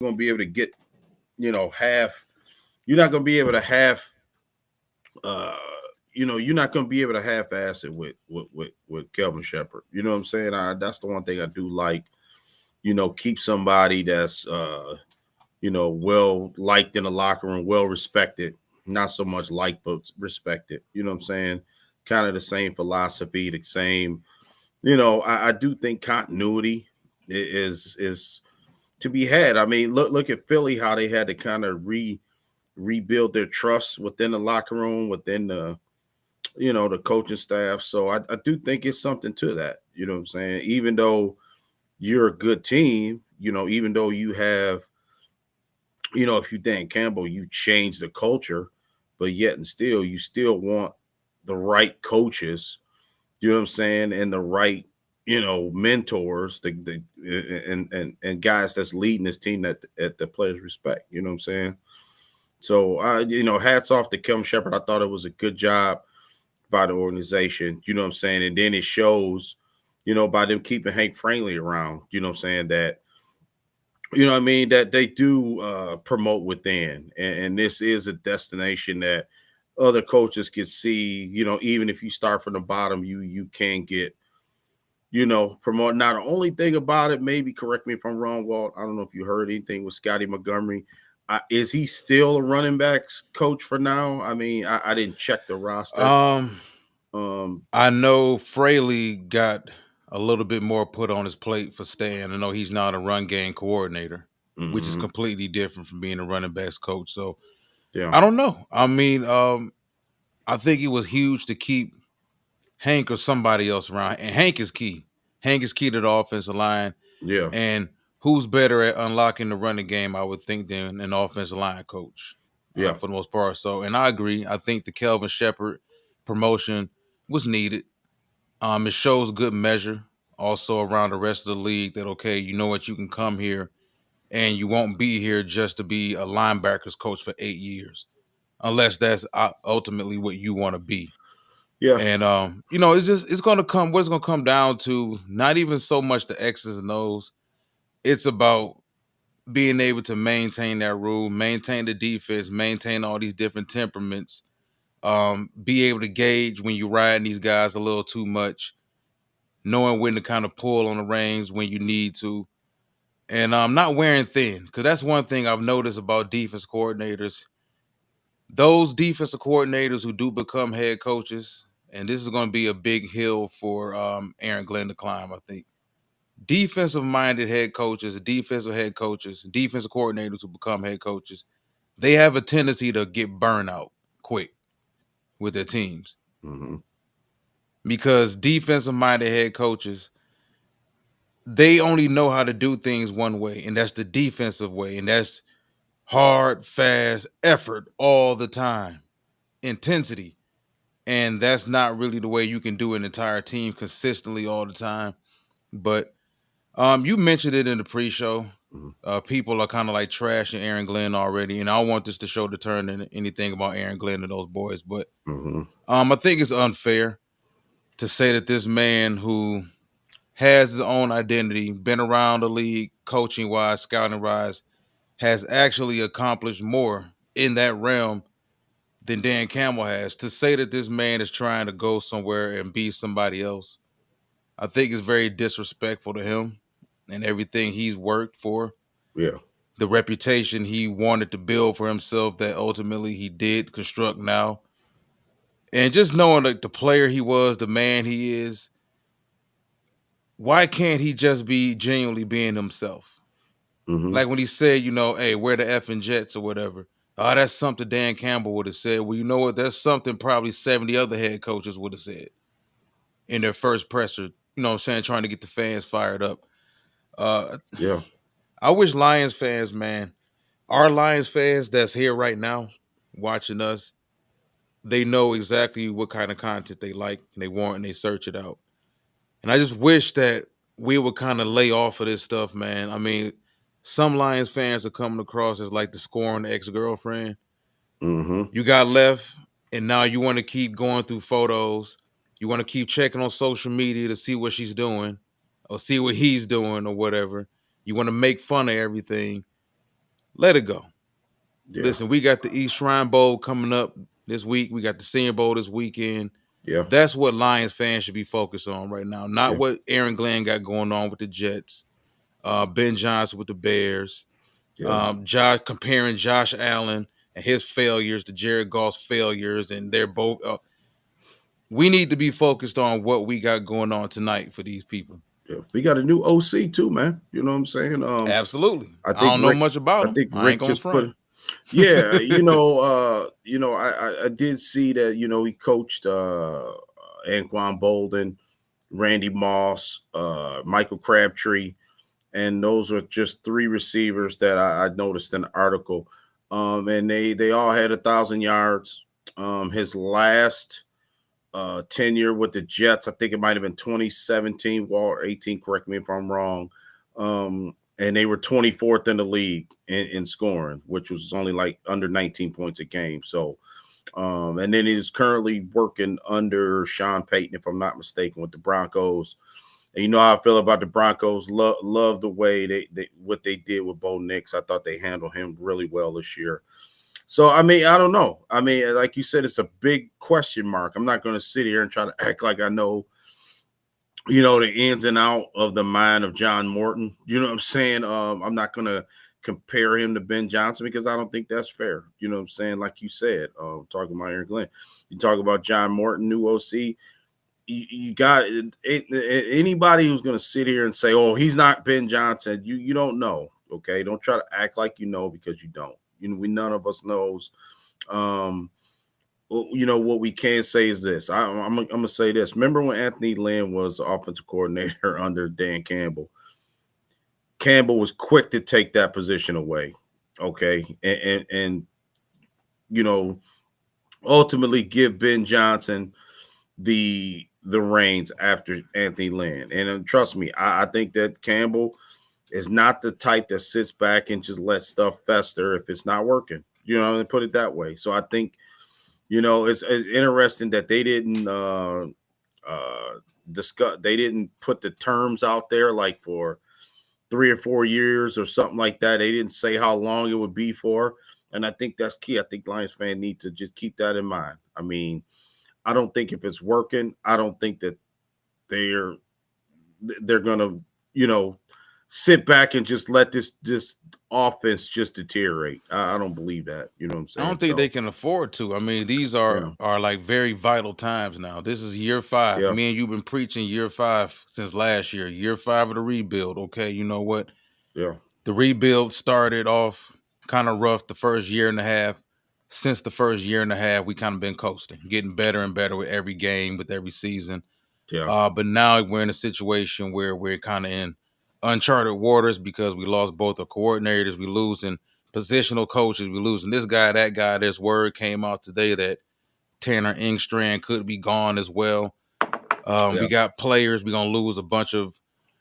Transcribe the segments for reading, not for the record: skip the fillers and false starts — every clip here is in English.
going to be able to get, half. You're not going to be able to half. Uh, you're not going to be able to half-ass it with Kelvin Shepherd. You know what I'm saying? That's the one thing I do like. Keep somebody that's well liked in the locker room, well respected. Not so much liked, but respected. You know what I'm saying? Kind of the same philosophy, the same. I do think continuity is to be had. I mean, look at Philly, how they had to kind of rebuild their trust within the locker room, within the coaching staff. So I do think it's something to that. You know what I'm saying? Even though you're a good team, even though you have, if you Dan Campbell, you change the culture, but yet and still, you still want the right coaches, you know what I'm saying, and the right, mentors, and guys that's leading this team that the players respect. You know what I'm saying? So hats off to Kelvin Shepherd. I thought it was a good job by the organization. You know what I'm saying? And then it shows, by them keeping Hank Franklin around. You know what I'm saying, that what I mean, that they do promote within, and this is a destination that other coaches can see. Even if you start from the bottom, you can get promote. Now, the only thing about it, maybe correct me if I'm wrong, Walt. I don't know if you heard anything with Scotty Montgomery. Is he still a running backs coach for now? I mean, I didn't check the roster. Um, Um, I know Fraley got a little bit more put on his plate for Stan. I know he's not a run game coordinator, which is mhm, completely different from being a running backs coach. So yeah, I don't know. I mean, I think it was huge to keep Hank or somebody else around, and Hank is key. Hank is key to the offensive line, yeah, and who's better at unlocking the running game? I would think than an offensive line coach, yeah, for the most part. So, and I agree. I think the Kelvin Shepherd promotion was needed. It shows good measure also around the rest of the league that okay, you know what, you can come here and you won't be here just to be a linebackers coach for 8 years, unless that's ultimately what you want to be. yeah, And it's gonna come. What's gonna come down to not even so much the X's and O's. It's about being able to maintain that rule, maintain the defense, maintain all these different temperaments. Be able to gauge when you're riding these guys a little too much, knowing when to kind of pull on the reins when you need to, and not wearing thin. Because that's one thing I've noticed about defense coordinators. Those defensive coordinators who do become head coaches, and this is going to be a big hill for Aaron Glenn to climb, I think. Defensive minded head coaches, defensive coordinators who become head coaches, they have a tendency to get burnout quick with their teams hmm because defensive minded head coaches, they only know how to do things one way, and that's the defensive way, and that's hard, fast effort all the time, intensity. And that's not really the way you can do an entire team consistently all the time. But you mentioned it in the pre-show. hmm People are kind of like trashing Aaron Glenn already, and I don't want this to show to turn into anything about Aaron Glenn and those boys. But hmm I think it's unfair to say that this man who has his own identity, been around the league, coaching wise, scouting wise, has actually accomplished more in that realm than Dan Campbell has. To say that this man is trying to go somewhere and be somebody else, I think is very disrespectful to him and everything he's worked for, yeah, the reputation he wanted to build for himself that ultimately he did construct now. And just knowing like the player he was, the man he is, why can't he just be genuinely being himself? hmm Like when he said, hey, we're the effing Jets or whatever. Oh, that's something Dan Campbell would have said. Well, you know what? That's something probably 70 other head coaches would have said in their first presser, what I'm saying, trying to get the fans fired up. Uh, yeah, I wish Lions fans, man, our Lions fans that's here right now watching us, they know exactly what kind of content they like and they want and they search it out. And I just wish that we would kind of lay off of this stuff, man. I mean, some Lions fans are coming across as like the scorned ex-girlfriend. hmm You got left, and now you want to keep going through photos. You want to keep checking on social media to see what she's doing or see what he's doing or whatever. You want to make fun of everything. let it go. Yeah. Listen, we got the East Shrine Bowl coming up this week. We got the Senior Bowl this weekend. Yeah. That's what Lions fans should be focused on right now, not Yeah. what Aaron Glenn got going on with the Jets, Ben Johnson with the Bears, Yeah. comparing Josh Allen and his failures to Jared Goff's failures, and they're both. We need to be focused on what we got going on tonight for these people. Yeah. We got a new OC too, man. You know what I'm saying? Absolutely. I I think don't know Rick, much about I him. think I Rick ain't gonna just front. yeah, I did see that, he coached Anquan Bolden, Randy Moss, Michael Crabtree, and those are just 3 receivers that I noticed in the article. And they all had 1,000 yards. His last tenure with the Jets, I think it might have been 2017 or 18, correct me if I'm wrong. And they were 24th in the league in scoring, which was only like under 19 points a game. So, and then he's currently working under Sean Payton, if I'm not mistaken, with the Broncos. And you know how I feel about the Broncos. Love the way they what they did with Bo Nix. I thought they handled him really well this year. So, I mean, I don't know. I mean, like you said, it's a big question mark. I'm not going to sit here and try to act like I know, the ins and out of the mind of John Morton. You know what I'm saying? I'm not going to compare him to Ben Johnson because I don't think that's fair. You know what I'm saying? Like you said, talking about Aaron Glenn. You talk about John Morton, new OC. You got anybody who's going to sit here and say, "Oh, he's not Ben Johnson." You don't know. Okay, don't try to act like you know because you don't. None of us knows. What we can say is this. I'm gonna say this. Remember when Anthony Lynn was offensive coordinator under Dan Campbell? Campbell was quick to take that position away. Okay, and ultimately give Ben Johnson the reins after Anthony Lynn. And trust me, I think that Campbell is not the type that sits back and just lets stuff fester if it's not working. And put it that way. So I think, it's interesting that they didn't discuss. They didn't put the terms out there like for 3 or 4 years or something like that. They didn't say how long it would be for. And I think that's key. I think Lions fans need to just keep that in mind. I mean, I don't think if it's working, I don't think that they're going to, sit back and just let this offense just deteriorate. I don't believe that. You know what I'm saying? I don't think they can afford to. I mean, these are like very vital times now. This is year 5. Yeah. Me and you've been preaching year 5 since last year. Year 5 of the rebuild. Okay, you know what? Yeah. The rebuild started off kind of rough the first year and a half. Since the first year and a half, we kind of been coasting, getting better and better with every game, with every season. Yeah. But now we're in a situation where we're kind of in uncharted waters because we lost both the coordinators. We losing positional coaches. We losing this guy, that guy. This word came out today that Tanner Engstrand could be gone as well. We got players. We're going to lose a bunch of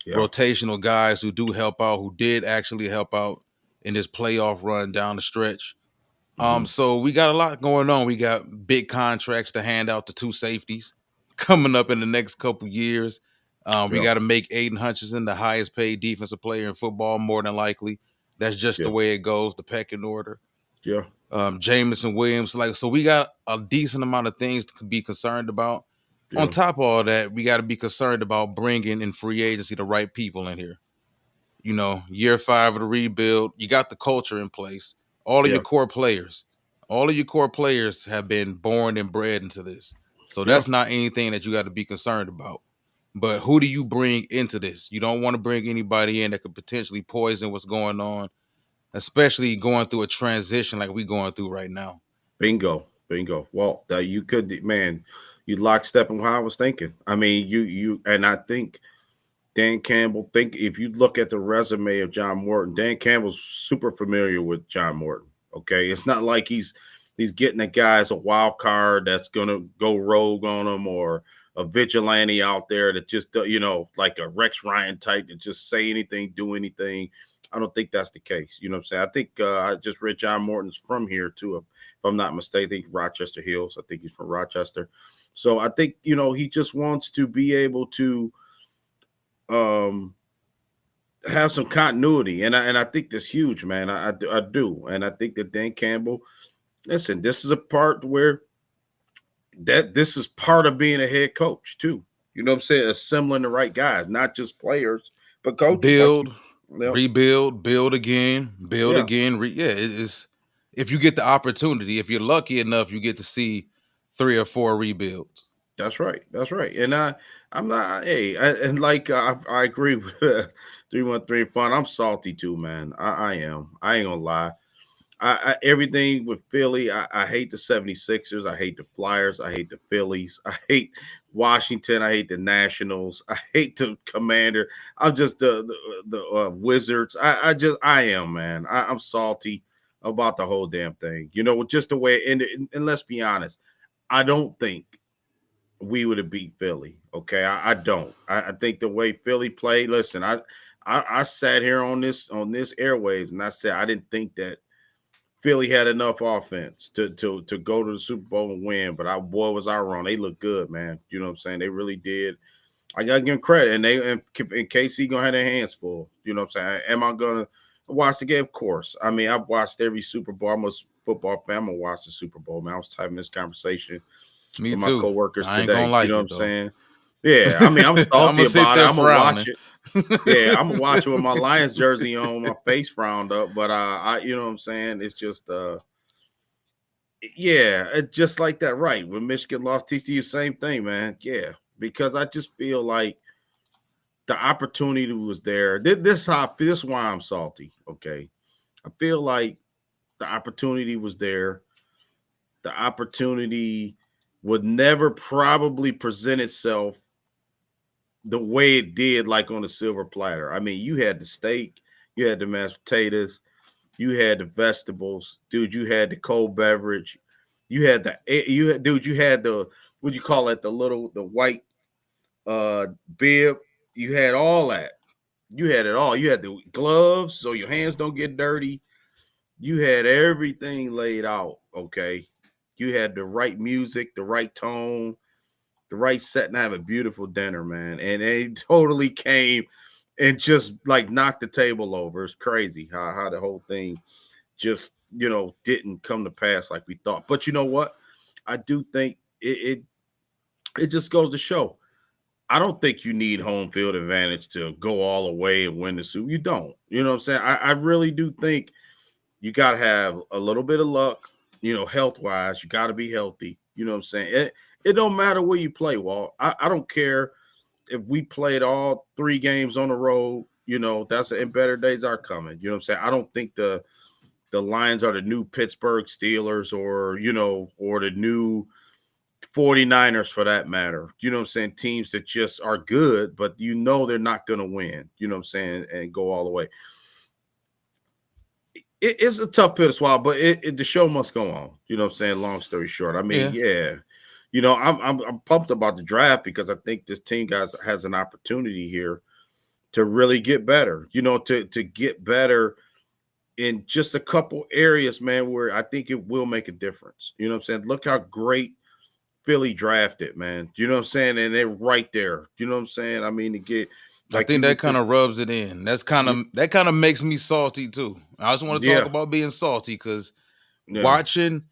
rotational guys who do help out, who did actually help out in this playoff run down the stretch. So we got a lot going on. We got big contracts to hand out to 2 safeties coming up in the next couple years. We got to make Aiden Hutchinson the highest paid defensive player in football, more than likely. That's just the way it goes, the pecking order. Yeah. Jameson Williams. So we got a decent amount of things to be concerned about. Yeah. On top of all that, we got to be concerned about bringing in free agency the right people in here. Year 5 of the rebuild, you got the culture in place. All of your core players have been born and bred into this. So that's not anything that you got to be concerned about. But who do you bring into this? You don't want to bring anybody in that could potentially poison what's going on, especially going through a transition like we're going through right now. Bingo. Well, you could, man, you lockstep in what I was thinking. I mean, and I think Dan Campbell, if you look at the resume of John Morton, Dan Campbell's super familiar with John Morton. Okay. It's not like he's getting a guy as a wild card that's going to go rogue on him or a vigilante out there that just, like a Rex Ryan type to just say anything, do anything. I don't think that's the case. You know what I'm saying? I think I just read John Morton's from here too. If I'm not mistaken, I think Rochester Hills. I think he's from Rochester. So I think, he just wants to be able to have some continuity, and I think that's huge, man. I do, and I think that Dan Campbell. Listen, this is a part where that this is part of being a head coach too. You know what I'm saying? Assembling the right guys, not just players, but coaches. Like you, Build, know, rebuild, build again, build yeah, again. Yeah, it's if you get the opportunity, if you're lucky enough, you get to see 3 or 4 rebuilds. that's right. That's right. And I'm not. Hey, and like I agree with 313 fun. I'm salty too, man. I am. I ain't gonna lie. Everything with Philly, I hate the 76ers. I hate the Flyers. I hate the Phillies. I hate Washington. I hate the Nationals. I hate the Commander. I'm just the Wizards. I am, man. I'm salty about the whole damn thing. You know, just the way it ended. And let's be honest, I don't think we would have beat Philly. Okay, I don't. I think the way Philly played. Listen, I sat here on this airwaves and I said I didn't think that Philly had enough offense to go to the Super Bowl and win, but boy was I wrong. They look good, man. You know what I'm saying? They really did. I gotta give them credit, and KC gonna have their hands full. You know what I'm saying? Am I gonna watch the game? Of course. I mean, I've watched every Super Bowl. I'm a football fan. I'm gonna watch the Super Bowl, man. I was typing this conversation Me with my too. coworkers I ain't gonna today. You like know what it I'm though. saying? Yeah, I mean, I'm I'm salty gonna sit about it. there I'm gonna watch frowning. it. Yeah, I'm gonna watch it with my Lions jersey on, my face frowned up. But you know what I'm saying? It's just yeah, just like that, right? When Michigan lost TCU, same thing, man. Yeah, because I just feel like the opportunity was there. This is why I'm salty. Okay, I feel like the opportunity was there. The opportunity would never probably present itself the way it did, like on a silver platter. I mean, you had the steak, you had the mashed potatoes, you had the vegetables, dude. You had the cold beverage. You had the what you call it, the white bib. You had all that. You had it all. You had the gloves so your hands don't get dirty. You had everything laid out. Okay. You had the right music, the right tone, the right set, and have a beautiful dinner, man. And it totally came and just like knocked the table over. It's crazy how the whole thing just didn't come to pass like we thought. But you know what? I do think it just goes to show. I don't think you need home field advantage to go all the way and win the Super. You don't. You know what I'm saying? I really do think you got to have a little bit of luck. Health wise, you got to be healthy. You know what I'm saying? It don't matter where you play, Walt. I don't care if we played all 3 games on the road. That's and better days are coming. You know what I'm saying? I don't think the Lions are the new Pittsburgh Steelers or the new 49ers for that matter. You know what I'm saying? Teams that just are good, but they're not going to win. You know what I'm saying? And go all the way. It's a tough pill to swallow, but the show must go on. You know what I'm saying? Long story short. I mean, yeah. I'm pumped about the draft because I think this team has an opportunity here to really get better. To get better in just a couple areas, man, where I think it will make a difference. You know what I'm saying? Look how great Philly drafted, man. You know what I'm saying? And they're right there. You know what I'm saying? I mean, to get I like think you that would kind just of rubs it in. That kind of makes me salty too. I just want to talk yeah, about being salty because yeah, watching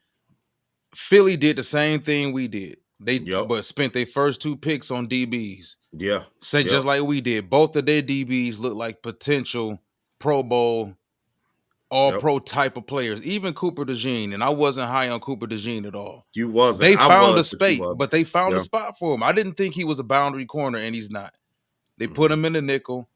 Philly did the same thing we did. They yep, but spent their first 2 picks on DBs. yeah, Say yep, just like we did. Both of their DBs look like potential Pro Bowl, all yep. pro type of players. Even Cooper DeJean, and I wasn't high on Cooper DeJean at all. You wasn't. They I found a was, but you spot, wasn't. but they found a Yeah. spot for him. I didn't think he was a boundary corner, and he's not. They put Hmm. him in the nickel.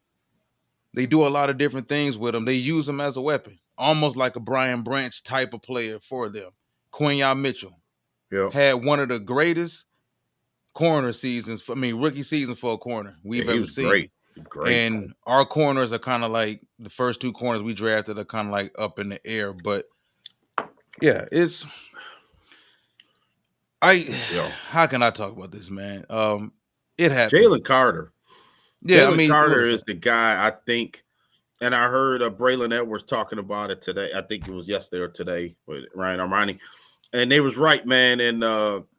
They do a lot of different things with him. They use him as a weapon, almost like a Brian Branch type of player for them. Quinyon Mitchell Yep. had one of the greatest rookie seasons for a corner Yeah, we've he ever was seen. great. Great. And our corners are kind of like the first 2 corners we drafted are kind of like up in the air. But yeah, Yeah. how can I talk about this, man? It happens. Jalen Carter. Yeah, I Jalen mean, Carter listen, is the guy I think, and I heard Braylon Edwards talking about it today. I think it was yesterday or today with Ryan Armani, and they was right, man. And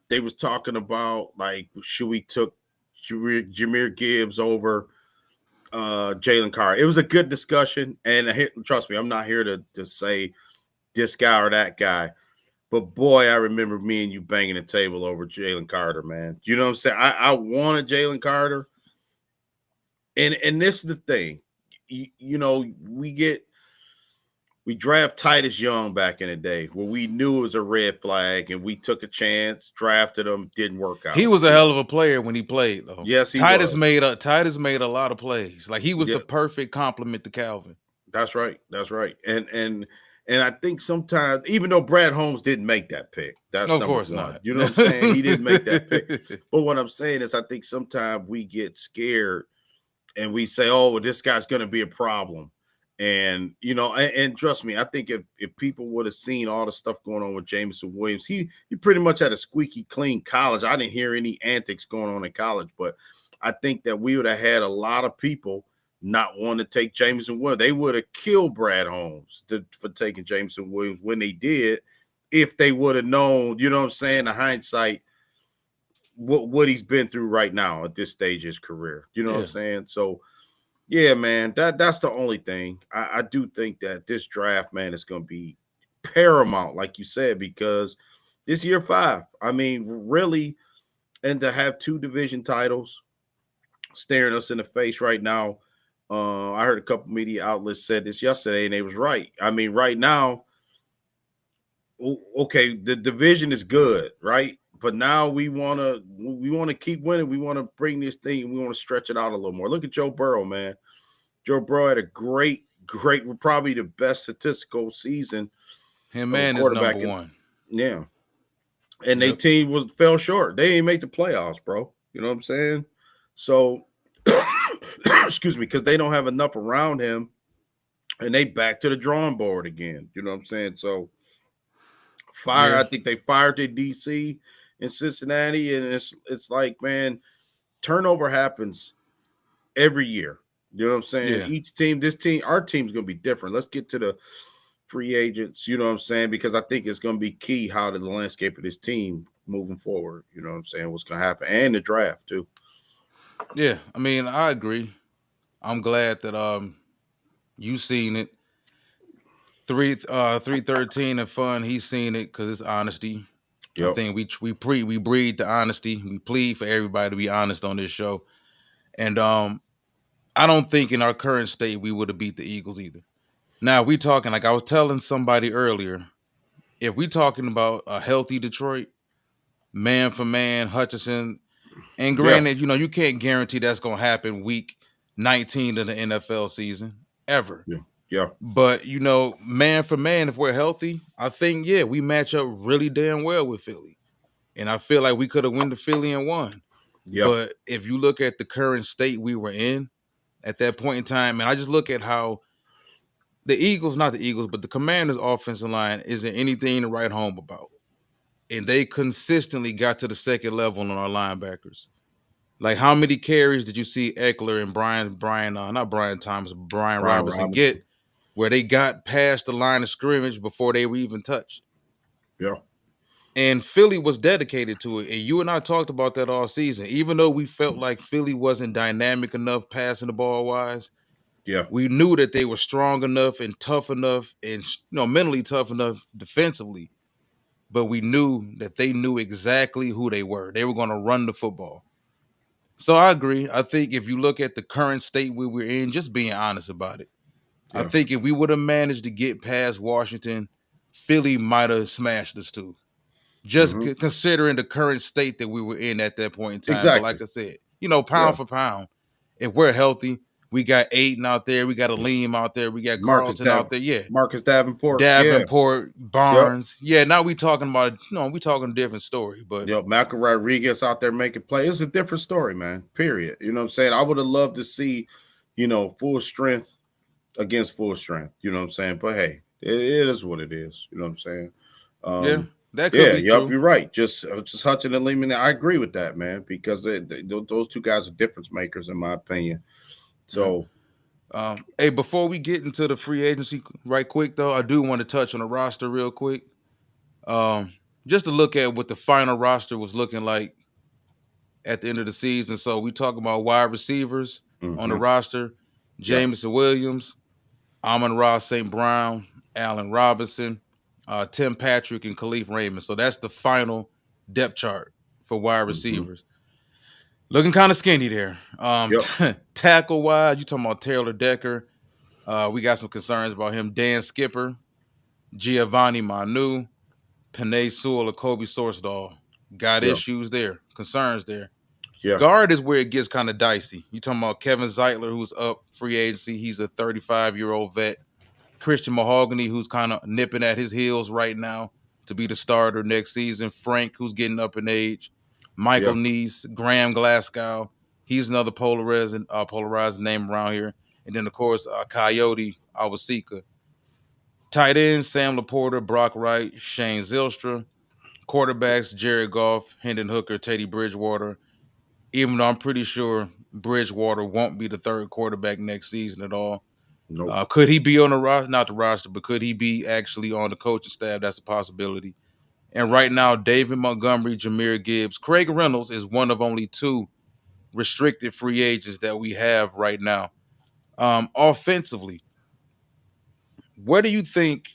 they was talking about like should we took Jameer Gibbs over Jalen Carter. It was a good discussion, and trust me, I'm not here to say this guy or that guy. But boy, I remember me and you banging the table over Jalen Carter, man. You know what I'm saying? I wanted Jalen Carter. And this is the thing. You know, we draft Titus Young back in the day where we knew it was a red flag and we took a chance, drafted him, didn't work out. He was a hell of a player when he played, though. Yes, he Titus was. made a lot of plays. Like he was the perfect complement to Calvin. That's right. That's right. And I think sometimes, even though Brad Holmes didn't make that pick, that's of number course one. not. You know what I'm saying? He didn't make that pick. But what I'm saying is, I think sometimes we get scared and we say, "Oh, well, this guy's going to be a problem." And you know, and trust me, I think if people would have seen all the stuff going on with Jameson Williams, he pretty much had a squeaky clean college. I didn't hear any antics going on in college, but I think that we would have had a lot of people not want to take Jameson Williams. They would have killed Brad Holmes for taking Jameson Williams when they did, if they would have known, you know what I'm saying, in hindsight, what he's been through right now at this stage of his career. You know what I'm saying? So, yeah, man, that's the only thing. I do think that this draft, man, is going to be paramount, like you said, because this year 5. I mean, really, and to have 2 division titles staring us in the face right now. I heard a couple media outlets said this yesterday, and they was right. I mean, right now, okay, the division is good, right? But now we want to keep winning. We want to bring this thing. We want to stretch it out a little more. Look at Joe Burrow, man. Joe Burrow had a great, probably the best statistical season. Him man is number 1. Yeah, and their team fell short. They didn't make the playoffs, bro. You know what I'm saying? So. Excuse me, because they don't have enough around him, and they back to the drawing board again. You know what I'm saying? So, I think they fired their DC in Cincinnati, and it's like, man, turnover happens every year. You know what I'm saying? Yeah. Each team, our team's gonna be different. Let's get to the free agents. You know what I'm saying? Because I think it's gonna be key how the landscape of this team moving forward. You know what I'm saying? What's gonna happen, and the draft too. Yeah, I mean, I agree. I'm glad that you seen it. 313 and fun. He's seen it because it's honesty. Yep. I think we breed the honesty. We plead for everybody to be honest on this show. And I don't think in our current state we would have beat the Eagles either. Now we talking, like I was telling somebody earlier, if we talking about a healthy Detroit, man for man, Hutchinson. And granted, you know, you can't guarantee that's going to happen week 19 of the NFL season ever. Yeah. But, you know, man for man, if we're healthy, I think, we match up really damn well with Philly. And I feel like we could have won to Philly and won. Yeah. But if you look at the current state we were in at that point in time, and I just look at how the Eagles, not the Eagles, but the Commanders' offensive line isn't anything to write home about. And they consistently got to the second level on our linebackers. Like, how many carries did you see Eckler and Brian Robinson get where they got past the line of scrimmage before they were even touched? Yeah. And Philly was dedicated to it. And you and I talked about that all season. Even though we felt like Philly wasn't dynamic enough passing the ball wise, we knew that they were strong enough and tough enough and, mentally tough enough defensively. But we knew that they knew exactly who they were. They were going to run the football. So I agree. I think if you look at the current state we were in, just being honest about it, I think if we would have managed to get past Washington, Philly might have smashed us too. Just considering the current state that we were in at that point in time. Exactly. But like I said, pound for pound, if we're healthy, we got Aiden out there. We got Aleem out there. We got Carlton out there. Yeah. Marcus Davenport. Barnes. Yep. Yeah, now we talking about, we talking a different story. But Malcolm Rodriguez out there making plays. It's a different story, man. Period. You know what I'm saying? I would have loved to see, full strength against full strength. You know what I'm saying? But hey, it is what it is. You know what I'm saying? That could be true. You're right. Just Hutchinson and Lehman. I agree with that, man, because those two guys are difference makers, in my opinion. So, hey, before we get into the free agency right quick, though, I do want to touch on the roster real quick. Just to look at what the final roster was looking like at the end of the season. So we talk about wide receivers on the roster. Yeah. Jameson Williams, Amon-Ra St. Brown, Allen Robinson, Tim Patrick, and Khalif Raymond. So that's the final depth chart for wide Hmm. receivers. Looking kind of skinny there. Yep. Tackle wise, you talking about Taylor Decker. We got some concerns about him. Dan Skipper, Giovanni Manu, Panay Sewell, or Kobe Sourcedahl. Got Yeah. issues there, concerns there. Yeah. Guard is where it gets kind of dicey. You talking about Kevin Zeitler, who's up free agency. He's a 35-year-old vet. Christian Mahogany, who's kind of nipping at his heels right now to be the starter next season. Frank, who's getting up in age. Michael Yeah. Neese, Graham Glasgow. He's another polarized name around here. And then, of course, Coyote Awasika. Tight ends, Sam Laporta, Brock Wright, Shane Zylstra. Quarterbacks, Jared Goff, Hendon Hooker, Teddy Bridgewater. Even though I'm pretty sure Bridgewater won't be the third quarterback next season at all. Nope. Could he be on the roster? Not the roster, but could he be actually on the coaching staff? That's a possibility. And right now, David Montgomery, Jahmyr Gibbs, Craig Reynolds is one of only two restricted free agents that we have right now. Offensively, where do you think?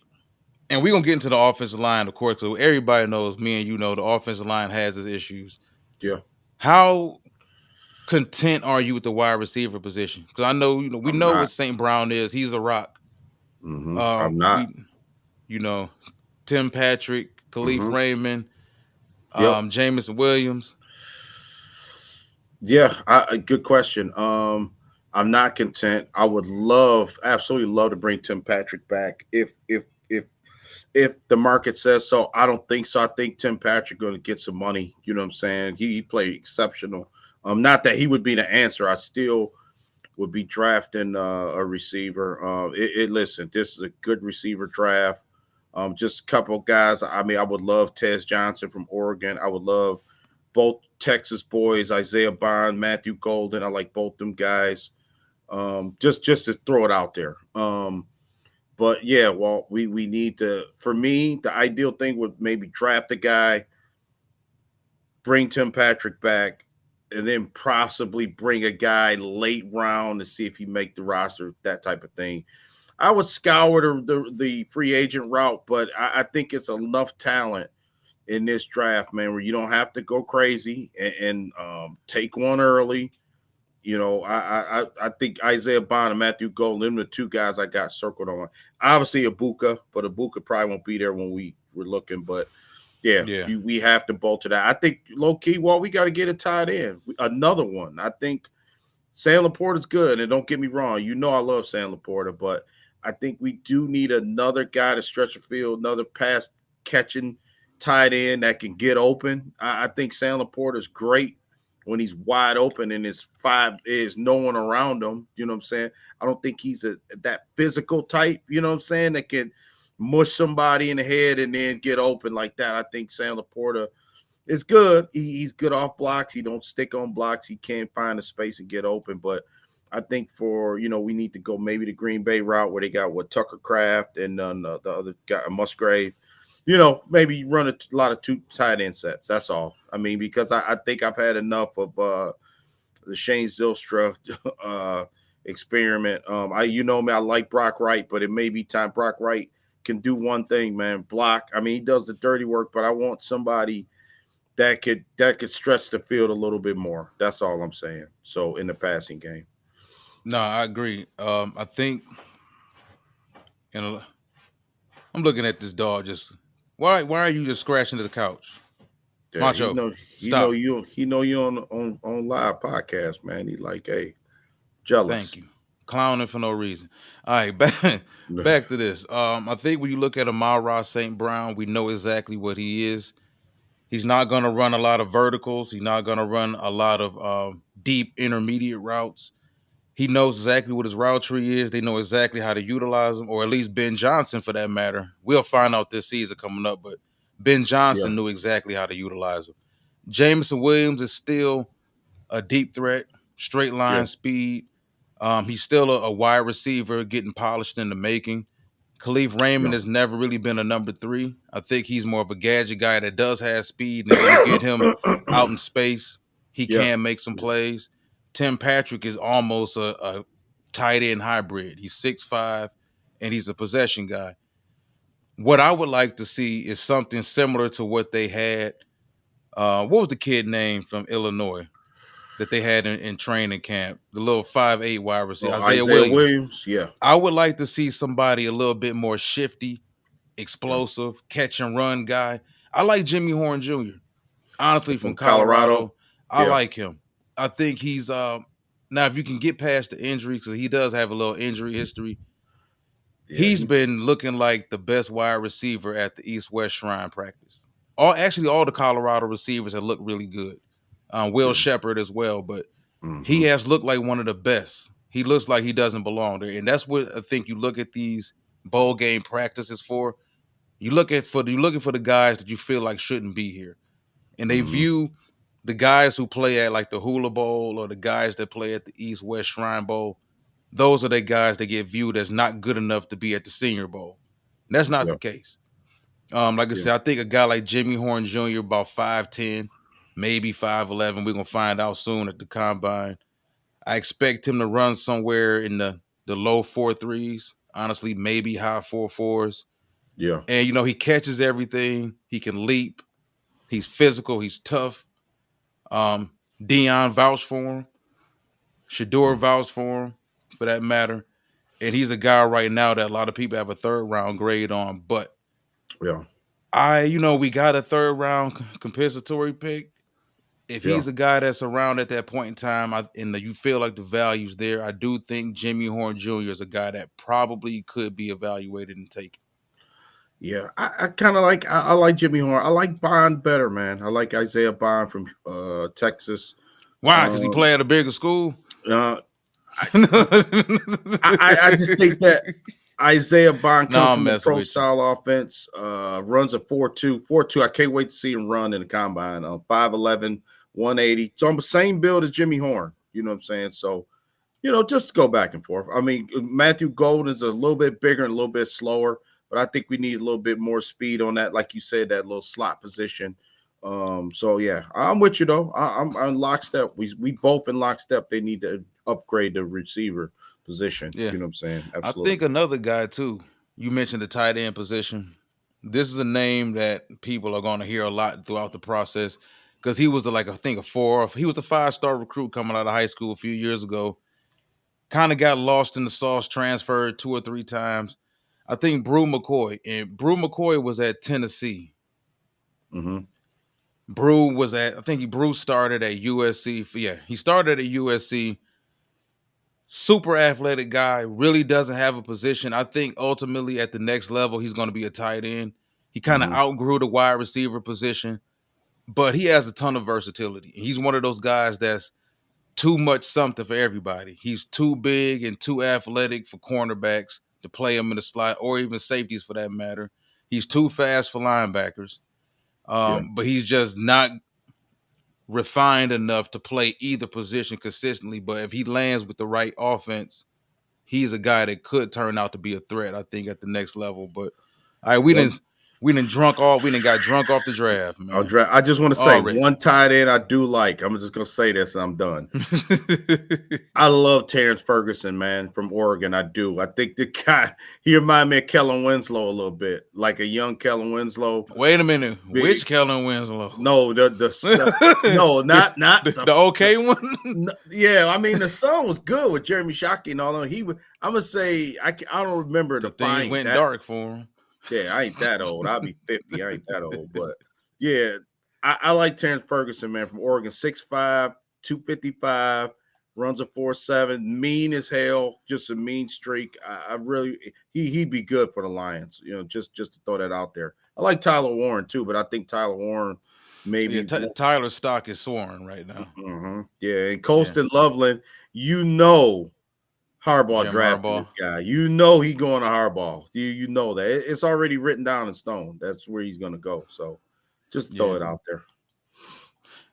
And we're gonna get into the offensive line, of course. So everybody knows, me and you know, the offensive line has its issues. Yeah. How content are you with the wide receiver position? Because I know, we I'm know what not. St. Brown is. He's a rock. I'm not. We, Tim Patrick, Khalif Hmm. Raymond, Yep. Jameson Williams. Yeah. Good question. I'm not content. I would absolutely love to bring Tim Patrick back if the market says so. I don't think so. I think Tim Patrick going to get some money. You know what I'm saying? He played exceptional. Not that he would be the answer. I still would be drafting a receiver. Listen, this is a good receiver draft. Just a couple guys. I mean, I would love Tez Johnson from Oregon. I would love both Texas boys, Isaiah Bond, Matthew Golden. I like both them guys. Just to throw it out there. But yeah, well, we need to. For me, the ideal thing would maybe draft a guy, bring Tim Patrick back, and then possibly bring a guy late round to see if he make the roster. That type of thing. I would scour the free agent route, but I think it's enough talent in this draft, man, where you don't have to go crazy and take one early. I think Isaiah Bond and Matthew Golden, them the two guys I got circled on. Obviously Ibuka, but Ibuka probably won't be there when we were looking. But yeah, Yeah. we have to bolt to that. I think low key, well, we got to get it tied in. Another one. I think Sam Laporta's good, and don't get me wrong, I love Sam Laporta, but I think we do need another guy to stretch the field, another pass catching tight end that can get open. I think Sam Laporta's great when he's wide open and is no one around him. You know what I'm saying? I don't think he's that physical type, you know what I'm saying, that can mush somebody in the head and then get open like that. I think Sam Laporta is good. He's good off blocks. He don't stick on blocks. He can't find a space and get open. But I think we need to go maybe the Green Bay route where they got Tucker Kraft and the other guy, Musgrave. Maybe run a lot of two tight end sets. That's all. I mean, because I think I've had enough of the Shane Zylstra experiment. Me, I like Brock Wright, but it may be time. Brock Wright can do one thing, man, block. I mean, he does the dirty work, but I want somebody that could stretch the field a little bit more. That's all I'm saying. So in the passing game. No, I agree. I think, I'm looking at this dog. Just why are you just scratching the couch? Yeah, Macho, stop. he know you on live podcast, man. He like, hey, jealous. Thank you. Clowning for no reason. All right, back to this. I think when you look at Amon-Ra St. Brown, we know exactly what he is. He's not going to run a lot of verticals. He's not going to run a lot of deep intermediate routes. He knows exactly what his route tree is. They know exactly how to utilize him, or at least Ben Johnson for that matter. We'll find out this season coming up, but Ben Johnson knew exactly how to utilize him. Jameson Williams is still a deep threat, straight line speed. He's still a wide receiver getting polished in the making. Khalif Raymond has never really been a number 3. I think he's more of a gadget guy that does have speed, and if you get him out in space, he can make some plays. Tim Patrick is almost a tight end hybrid. He's 6'5", and he's a possession guy. What I would like to see is something similar to what they had. What was the kid name from Illinois that they had in training camp? The little 5'8" wide receiver, Oh, Isaiah Isaiah Williams. Williams, yeah. I would like to see somebody a little bit more shifty, explosive, catch and run guy. I like Jimmy Horn Jr. Honestly, from Colorado. I Yeah. like him. I think he's now if you can get past the injury, because he does have a little injury history. Yeah, He's been looking like the best wide receiver at the East-West Shrine practice. All the Colorado receivers have looked really good. Will Shepard as well, but he has looked like one of the best. He looks like he doesn't belong there, and that's what I think you look at these bowl game practices for. You're looking for the guys that you feel like shouldn't be here, and they view the guys who play at like the Hula Bowl or the guys that play at the East-West Shrine Bowl. Those are the guys that get viewed as not good enough to be at the Senior Bowl. And that's not the case. Like I said, I think a guy like Jimmy Horn Jr. about 5'10", maybe 5'11". We're gonna find out soon at the combine. I expect him to run somewhere in the low 4.3s. Honestly, maybe high 4.4s. Yeah. And he catches everything. He can leap. He's physical. He's tough. Dion vouched for him. Shador vouched for him, for that matter. And he's a guy right now that a lot of people have a 3rd round grade on. But we got a 3rd round compensatory pick. If he's a guy that's around at that point in time, and you feel like the value's there, I do think Jimmy Horn Jr. is a guy that probably could be evaluated and taken. Yeah, I kind of like I like Jimmy Horn. I like Bond better, man. I like Isaiah Bond from Texas. Why? Because he played at a bigger school? I just think that Isaiah Bond comes from a pro style offense, runs a 4.2. I can't wait to see him run in the combine. 5'11", 180. So I'm the same build as Jimmy Horn. You know what I'm saying? So, just go back and forth. I mean, Matthew Golden is a little bit bigger and a little bit slower, but I think we need a little bit more speed on that. Like you said, that little slot position. So yeah, I'm with you though. I'm lockstep. We both in lockstep. They need to upgrade the receiver position. Yeah. You know what I'm saying? Absolutely. I think another guy too. You mentioned the tight end position. This is a name that people are going to hear a lot throughout the process because he was he was a 5-star recruit coming out of high school a few years ago. Kind of got lost in the sauce, transferred 2 or 3 times. I think Brew McCoy was at Tennessee. Brew started at USC. He started at USC. Super athletic guy, really doesn't have a position. I think ultimately at the next level, he's going to be a tight end. He kind of outgrew the wide receiver position, but he has a ton of versatility. He's one of those guys that's too much something for everybody. He's too big and too athletic for cornerbacks to play him in the slot, or even safeties for that matter. He's too fast for linebackers. But he's just not refined enough to play either position consistently. But if he lands with the right offense, he's a guy that could turn out to be a threat, I think, at the next level. But all right, we didn't got drunk off the draft, man. I just want to say one tight end I do like. I'm just gonna say this and I'm done. I love Terrence Ferguson, man, from Oregon. I do. I think the guy, he reminds me of Kellen Winslow a little bit, like a young Kellen Winslow. Wait a minute, which Kellen Winslow? No, not the okay one. Yeah, I mean the son was good with Jeremy Shockey and all that. I'm gonna say I don't remember the things went dark for him. Yeah, I ain't that old. I'll be 50. I ain't that old. But yeah, I like Terrence Ferguson, man, from Oregon. 6'5", 255, runs a 4.7, mean as hell, just a mean streak. I really he'd be good for the Lions, just to throw that out there. I like Tyler Warren too, but I think Tyler Warren maybe Tyler's stock is soaring right now. Yeah, and Colston Loveland, Harbaugh drafted this guy. He's going to Harbaugh. You know that. It's already written down in stone. That's where he's going to go. So just throw it out there.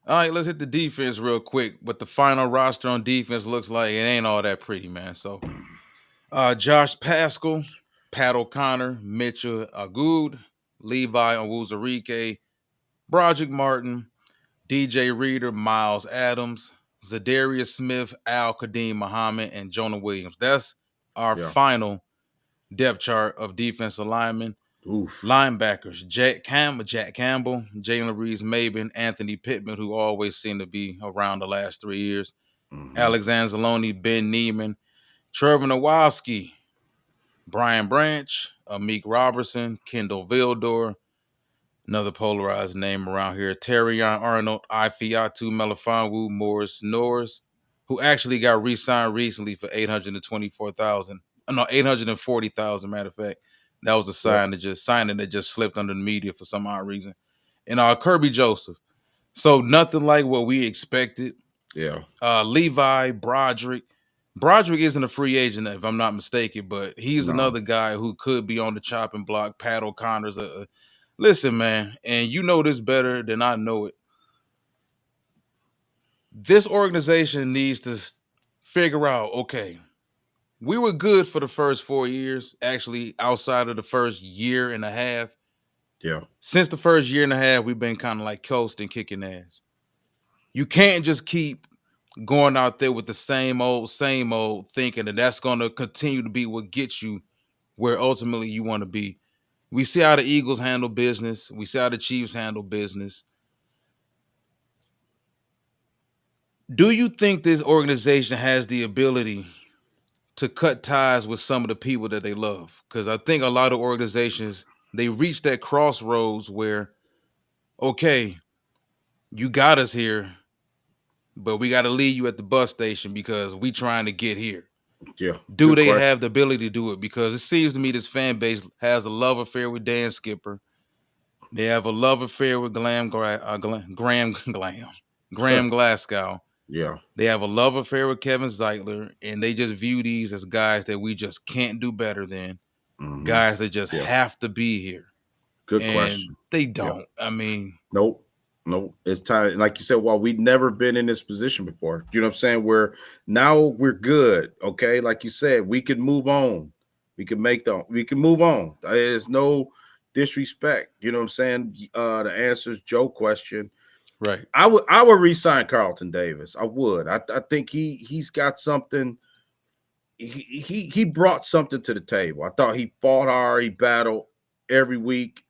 All right, let's hit the defense real quick. What the final roster on defense looks like, it ain't all that pretty, man. So Josh Paschal, Pat O'Connor, Mitchell Agood, Levi Onwuzurike, Broderick Martin, DJ Reader, Miles Adams, Zadarius Smith, Al Kadeem Muhammad, and Jonah Williams. That's our Yeah. final depth chart of defensive linemen. Oof. Linebackers, Jack Campbell, Jalen Reeves-Maybin, Anthony Pittman, who always seem to be around the last 3 years, Alexander Zaloni, Ben Neiman, Trevor Nowalski, Brian Branch, Amik Robertson, Kendall Vildor, another polarized name around here, Terrion Arnold, Ifeatu Melifonwu, Morris Norris, who actually got re-signed recently for $840,000, matter of fact. That was a signing that just slipped under the media for some odd reason. And Kirby Joseph. So nothing like what we expected. Yeah. Levi Broderick. Broderick isn't a free agent, if I'm not mistaken, but he's another guy who could be on the chopping block. Pat O'Connor's listen, man, and you know this better than I know it. This organization needs to figure out, okay, we were good for the first 4 years, actually, outside of the first year and a half. Yeah. Since the first year and a half, we've been kind of like coasting, kicking ass. You can't just keep going out there with the same old, thinking that that's going to continue to be what gets you where ultimately you want to be. We see how the Eagles handle business. We see how the Chiefs handle business. Do you think this organization has the ability to cut ties with some of the people that they love? Because I think a lot of organizations, they reach that crossroads where, okay, you got us here, but we got to leave you at the bus station because we trying to get here. Yeah. Do they have the ability to do it? Because it seems to me this fan base has a love affair with Dan Skipper. They have a love affair with Graham Glasgow. Yeah. They have a love affair with Kevin Zeitler, and they just view these as guys that we just can't do better than. Guys that just have to be here. Good question. They don't. I mean, nope. It's time. Like you said, well, we've never been in this position before. You know what I'm saying? Now we're good. Okay. Like you said, we could move on. We can move on. There's no disrespect. You know what I'm saying? The answer is Joe's question. Right. I would re-sign Carlton Davis. I would. I think he's got something. He brought something to the table. I thought he fought hard. He battled every week.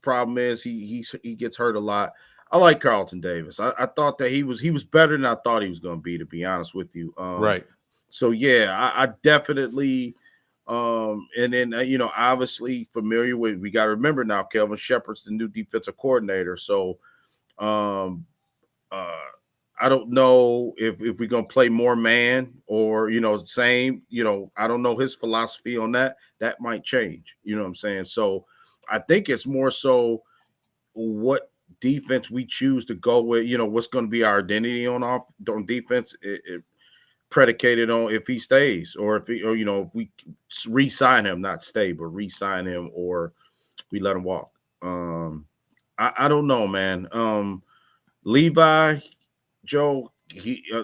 Problem is he gets hurt a lot. I like Carlton Davis. I thought that he was better than I thought he was going to be honest with you. Right. So yeah, I definitely. And then obviously familiar with. We got to remember now, Kelvin Shepard's the new defensive coordinator. So, I don't know if we're gonna play more man or same. I don't know his philosophy on that. That might change. You know what I'm saying? So, I think it's more so what defense we choose to go with, what's going to be our identity on defense, it predicated on if he stays or if we re-sign him, not stay, but re-sign him or we let him walk. I don't know, man. Levi, Joe,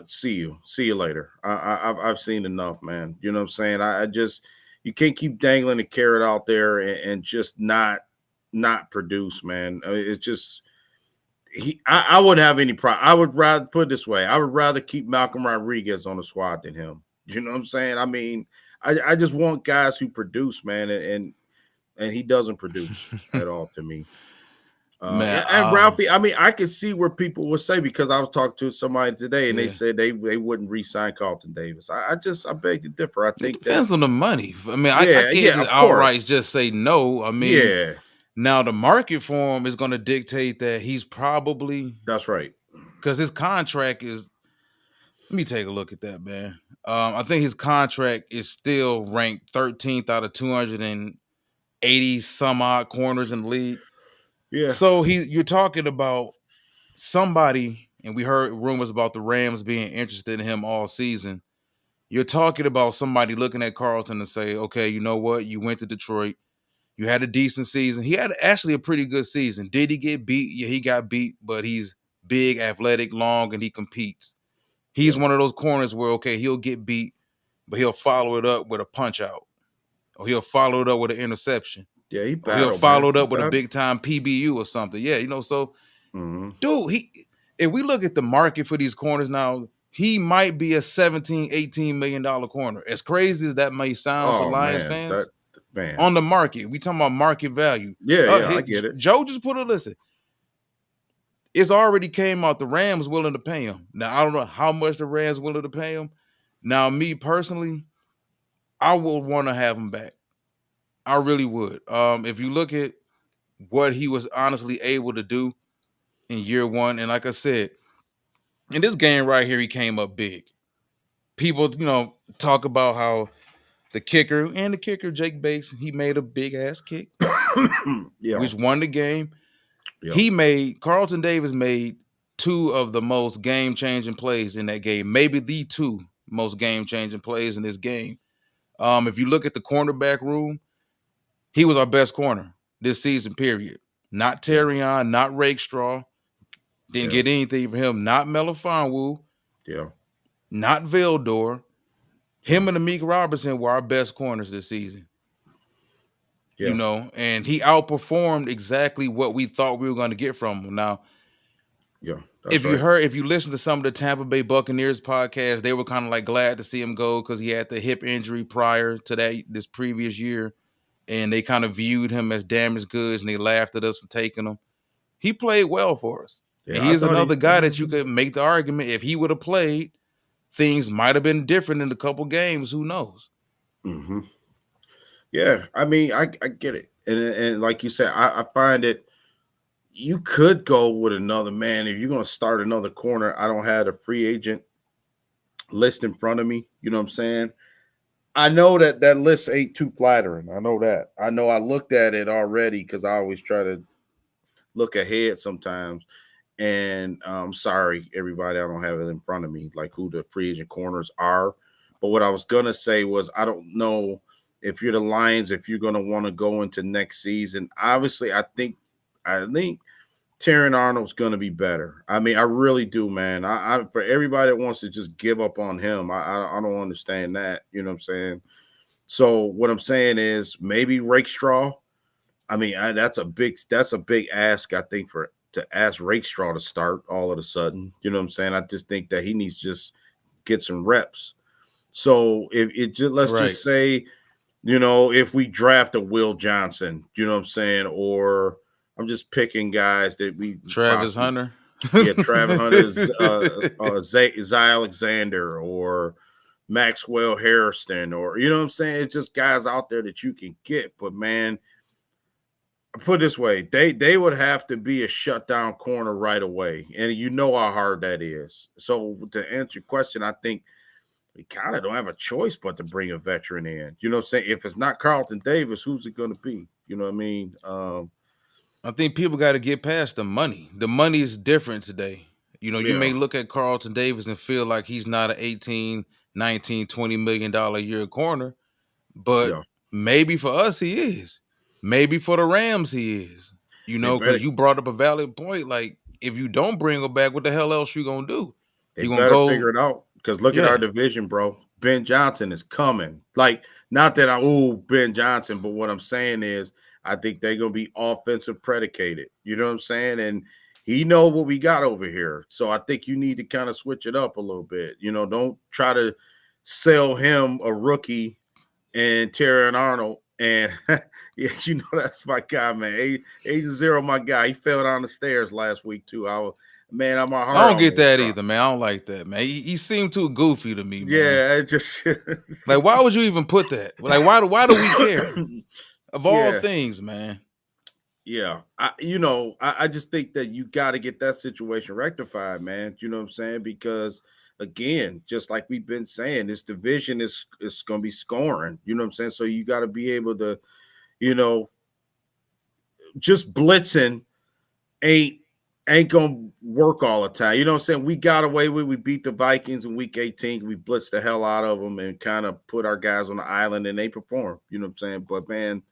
see you later. I've seen enough, man. You know what I'm saying? I just, you can't keep dangling the carrot out there and just not produce, man. It's just, I wouldn't have any problem. I would rather put it this way. I would rather keep Malcolm Rodriguez on the squad than him. You know what I'm saying? I mean, I just want guys who produce, man, and he doesn't produce at all to me. Man, and Ralphie, I mean, I could see where people would say, because I was talking to somebody today and they said they wouldn't re-sign Carlton Davis. I beg to differ. I think it depends on the money. I mean, I can't outright just say no. I mean, now the market for him is going to dictate that he's probably. That's right. Because his contract is. Let me take a look at that, man. I think his contract is still ranked 13th out of 280 some odd corners in the league. Yeah. So you're talking about somebody, and we heard rumors about the Rams being interested in him all season. You're talking about somebody looking at Carlton and say, okay, you know what? You went to Detroit. You had a decent season. He had actually a pretty good season. Did he get beat? Yeah, he got beat, but he's big, athletic, long, and he competes. He's one of those corners where, okay, he'll get beat, but he'll follow it up with a punch out. Or he'll follow it up with an interception. Yeah, he'll follow it up with a big time PBU or something. Yeah, so dude, if we look at the market for these corners now, he might be a 17, $18 million corner. As crazy as that may sound to Oh Lions man, fans, man. on the market, we talking about market value. Yeah, I get it. Joe just put a listen. It's already came out. The Rams willing to pay him. Now I don't know how much the Rams willing to pay him. Now, me personally, I would want to have him back. I really would. If you look at what he was honestly able to do in year one, and like I said, in this game right here, he came up big. People, talk about how the kicker, Jake Bates, he made a big ass kick, Yeah, which won the game. yeah. Carlton Davis made two of the most game changing plays in that game, maybe the two most game changing plays in this game. If you look at the cornerback room, he was our best corner this season, period. Not Terrion, not Rakestraw. Didn't get anything from him. Not Melifonwu. Yeah. Not Vildor. Him and Amik Robertson were our best corners this season. Yeah. And he outperformed exactly what we thought we were going to get from him. Now, if you listen to some of the Tampa Bay Buccaneers podcasts, they were kind of like glad to see him go because he had the hip injury prior to this previous year. And they kind of viewed him as damaged goods, and they laughed at us for taking him. He played well for us. Yeah, and he's another guy that you could make the argument, if he would have played, things might have been different in a couple games. Who knows? Mm-hmm. Yeah, I mean, I get it. And like you said, I find it, you could go with another man. If you're going to start another corner, I don't have a free agent list in front of me. You know what I'm saying? I know that list ain't too flattering. I know that. I know I looked at it already because I always try to look ahead sometimes. And sorry, everybody, I don't have it in front of me, like who the free agent corners are. But what I was going to say was, I don't know if you're the Lions, if you're going to want to go into next season. Obviously, I think Terrion Arnold's going to be better. I mean, I really do, man. I for everybody that wants to just give up on him, I don't understand that. You know what I'm saying? So what I'm saying is maybe Rakestraw. I mean, that's a big ask, I think, to ask Rakestraw to start all of a sudden. You know what I'm saying? I just think that he needs to just get some reps. So let's just say, if we draft a Will Johnson, you know what I'm saying, or I'm just picking guys that Travis Hunter. Yeah, Travis Hunter, Zay Alexander, or Maxwell Harrison, or you know what I'm saying? It's just guys out there that you can get. But man, put it this way, they would have to be a shutdown corner right away. And you know how hard that is. So to answer your question, I think we kind of don't have a choice but to bring a veteran in. You know what I'm saying? If it's not Carlton Davis, who's it going to be? You know what I mean? I think people got to get past the money. The money is different today. You may look at Carlton Davis and feel like he's not an 18, 19, $20 million a year corner, but maybe for us he is. Maybe for the Rams he is. Because you brought up a valid point. Like, if you don't bring him back, what the hell else you gonna do? You better figure it out. Because look at our division, bro. Ben Johnson is coming. Like, not that Ben Johnson, but what I'm saying is, I think they're going to be offensive predicated. You know what I'm saying? And he know what we got over here. So I think you need to kind of switch it up a little bit. Don't try to sell him a rookie and Terrion Arnold. And, that's my guy, man. Agent Zero, my guy. He fell down the stairs last week, too. I'm a hard. I don't get that either, man. I don't like that, man. He seemed too goofy to me, man. Yeah, it just like, why would you even put that? Like, why do we care? Of all things, man. Yeah. I just think that you got to get that situation rectified, man. You know what I'm saying? Because again, just like we've been saying, this division is going to be scoring. You know what I'm saying? So you got to be able to, just blitzing ain't gonna work all the time. You know what I'm saying? We got away with, we beat the Vikings in week 18. We blitzed the hell out of them and kind of put our guys on the island, and they performed. You know what I'm saying? But man,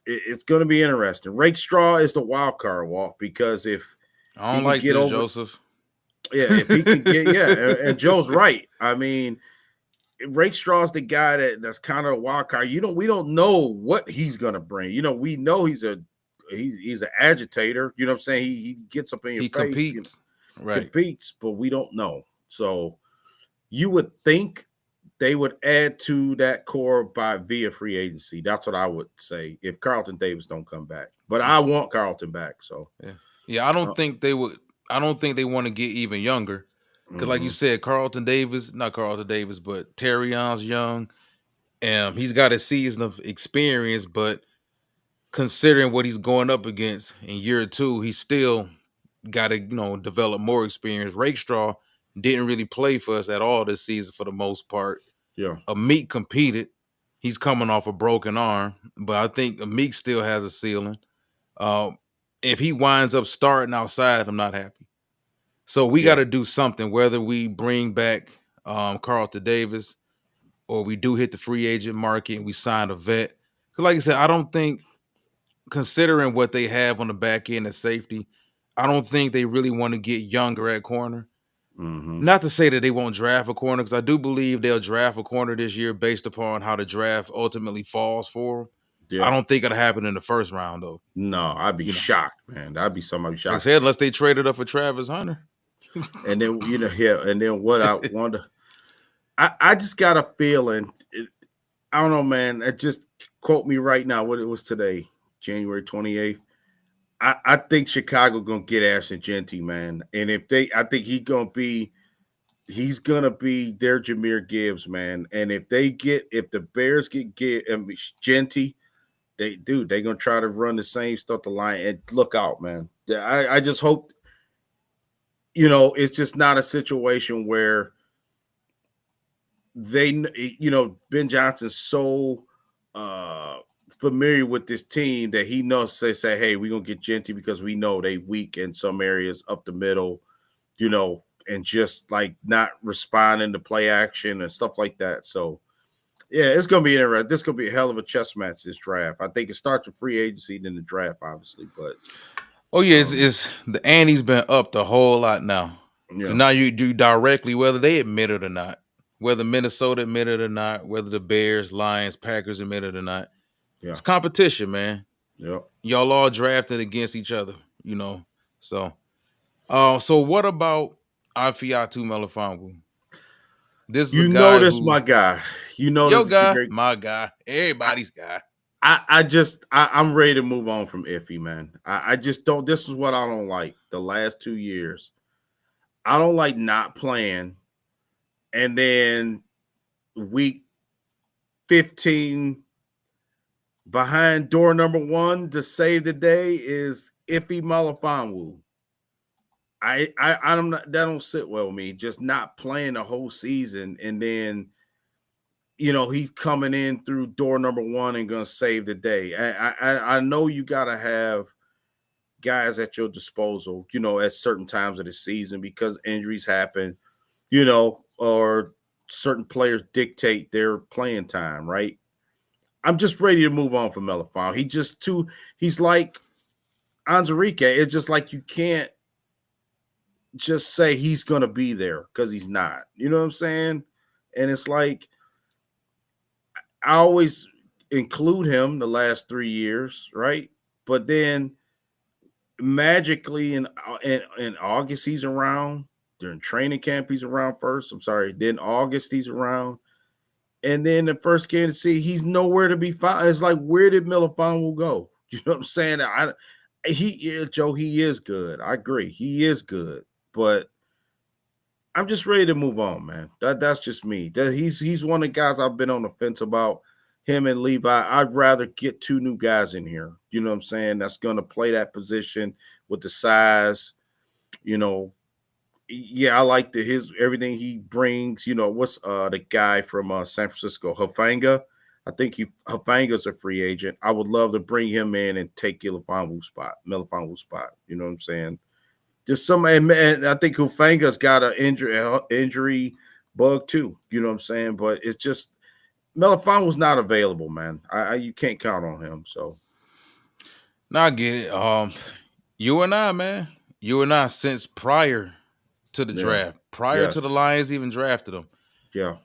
it's going to be interesting. Rakestraw is the wild card, Walt, because if I don't like this, Joseph. Yeah, if he can get and Joe's right. I mean, Rakestraw is the guy that's kind of a wild card. We don't know what he's gonna bring. We know he's an agitator. You know what I'm saying? He gets up in your face. Competes. Competes, but we don't know. So you would think they would add to that core by via free agency. That's what I would say if Carlton Davis don't come back. But I want Carlton back. So Yeah, yeah. I uh, don't think they would. I don't think they want to get even younger because, like you mm-hmm. said, Carlton Davis, not Carlton Davis, but Terrion's young. He's got a season of experience, but considering what he's going up against in year two, he's still got to develop more experience. Rakestraw didn't really play for us at all this season for the most part. Yeah. Meek competed. He's coming off a broken arm, but I think Meek still has a ceiling. Um, if he winds up starting outside, I'm not happy. So we got Yeah. to do something, whether we bring back Carlton Davis or we do hit the free agent market and we sign a vet. Because, like I said, I don't think, considering what they have on the back end of safety, I don't think they really want to get younger at corner. Mm-hmm. Not to say that they won't draft a corner, because I do believe they'll draft a corner this year based upon how the draft ultimately falls for them. Yeah. I don't think it'll happen in the first round, though. No, I'd be shocked, man. That'd be somebody shocked. Like I said, unless they traded up for Travis Hunter. And then and then what I wonder, I just got a feeling. I don't know, man. Just quote me right now. What it was today, January 28th. I think Chicago gonna get Ashton Jeanty, man. And I think he's gonna be their Jahmyr Gibbs, man. And if the Bears get Jeanty, they're gonna try to run the same stuff the line. And look out, man. I just hope, it's just not a situation where Ben Johnson's so familiar with this team that he knows they say, hey, we're gonna get Jeanty because we know they weak in some areas up the middle, and just like not responding to play action and stuff like that. So yeah, it's gonna be interesting. This is gonna be a hell of a chess match, this draft. I think it starts with free agency, then the draft, obviously. But it's the ante's been upped a whole lot now. yeah. Now you do directly, whether they admit it or not, whether Minnesota admit it or not, whether the Bears, Lions, Packers admit it or not. Yeah. It's competition, man. Yeah. Y'all all drafted against each other, So, so what about Afiatu Melifonwu? This is my guy. Your guy, my guy, everybody's guy. I'm ready to move on from Iffy, man. I just don't. This is what I don't like. The last 2 years, I don't like not playing, and then week 15 behind door number 1 to save the day is Iffy Melifonwu. I'm not, that don't sit well with me. Just not playing the whole season, and then he's coming in through door number 1 and gonna save the day. I know you gotta have guys at your disposal, at certain times of the season because injuries happen, or certain players dictate their playing time, right? I'm just ready to move on from Melifonwu. He's like Onwuzurike. It's just like you can't just say he's going to be there because he's not. You know what I'm saying? And it's like I always include him the last 3 years, right? But then magically in August he's around. During training camp he's around first. Then August he's around. And then the first game to see he's nowhere to be found. It's like, where did Melifonwu go? You know what I'm saying? Joe, he is good. I agree. He is good. But I'm just ready to move on, man. That's just me. He's one of the guys I've been on the fence about, him and Levi. I'd rather get 2 new guys in here. You know what I'm saying? That's going to play that position with the size. Yeah, I like everything he brings. What's the guy from San Francisco, Hufanga? I think Hufanga's a free agent. I would love to bring him in and take Melifonwu's spot. You know what I'm saying? Just somebody, man. I think Hufanga's got an injury bug too. You know what I'm saying? But it's just Melifonwu's not available, man. You can't count on him. So, now I get it. You and I, man. You and I, since prior to the draft, to the Lions even drafted him. Yeah.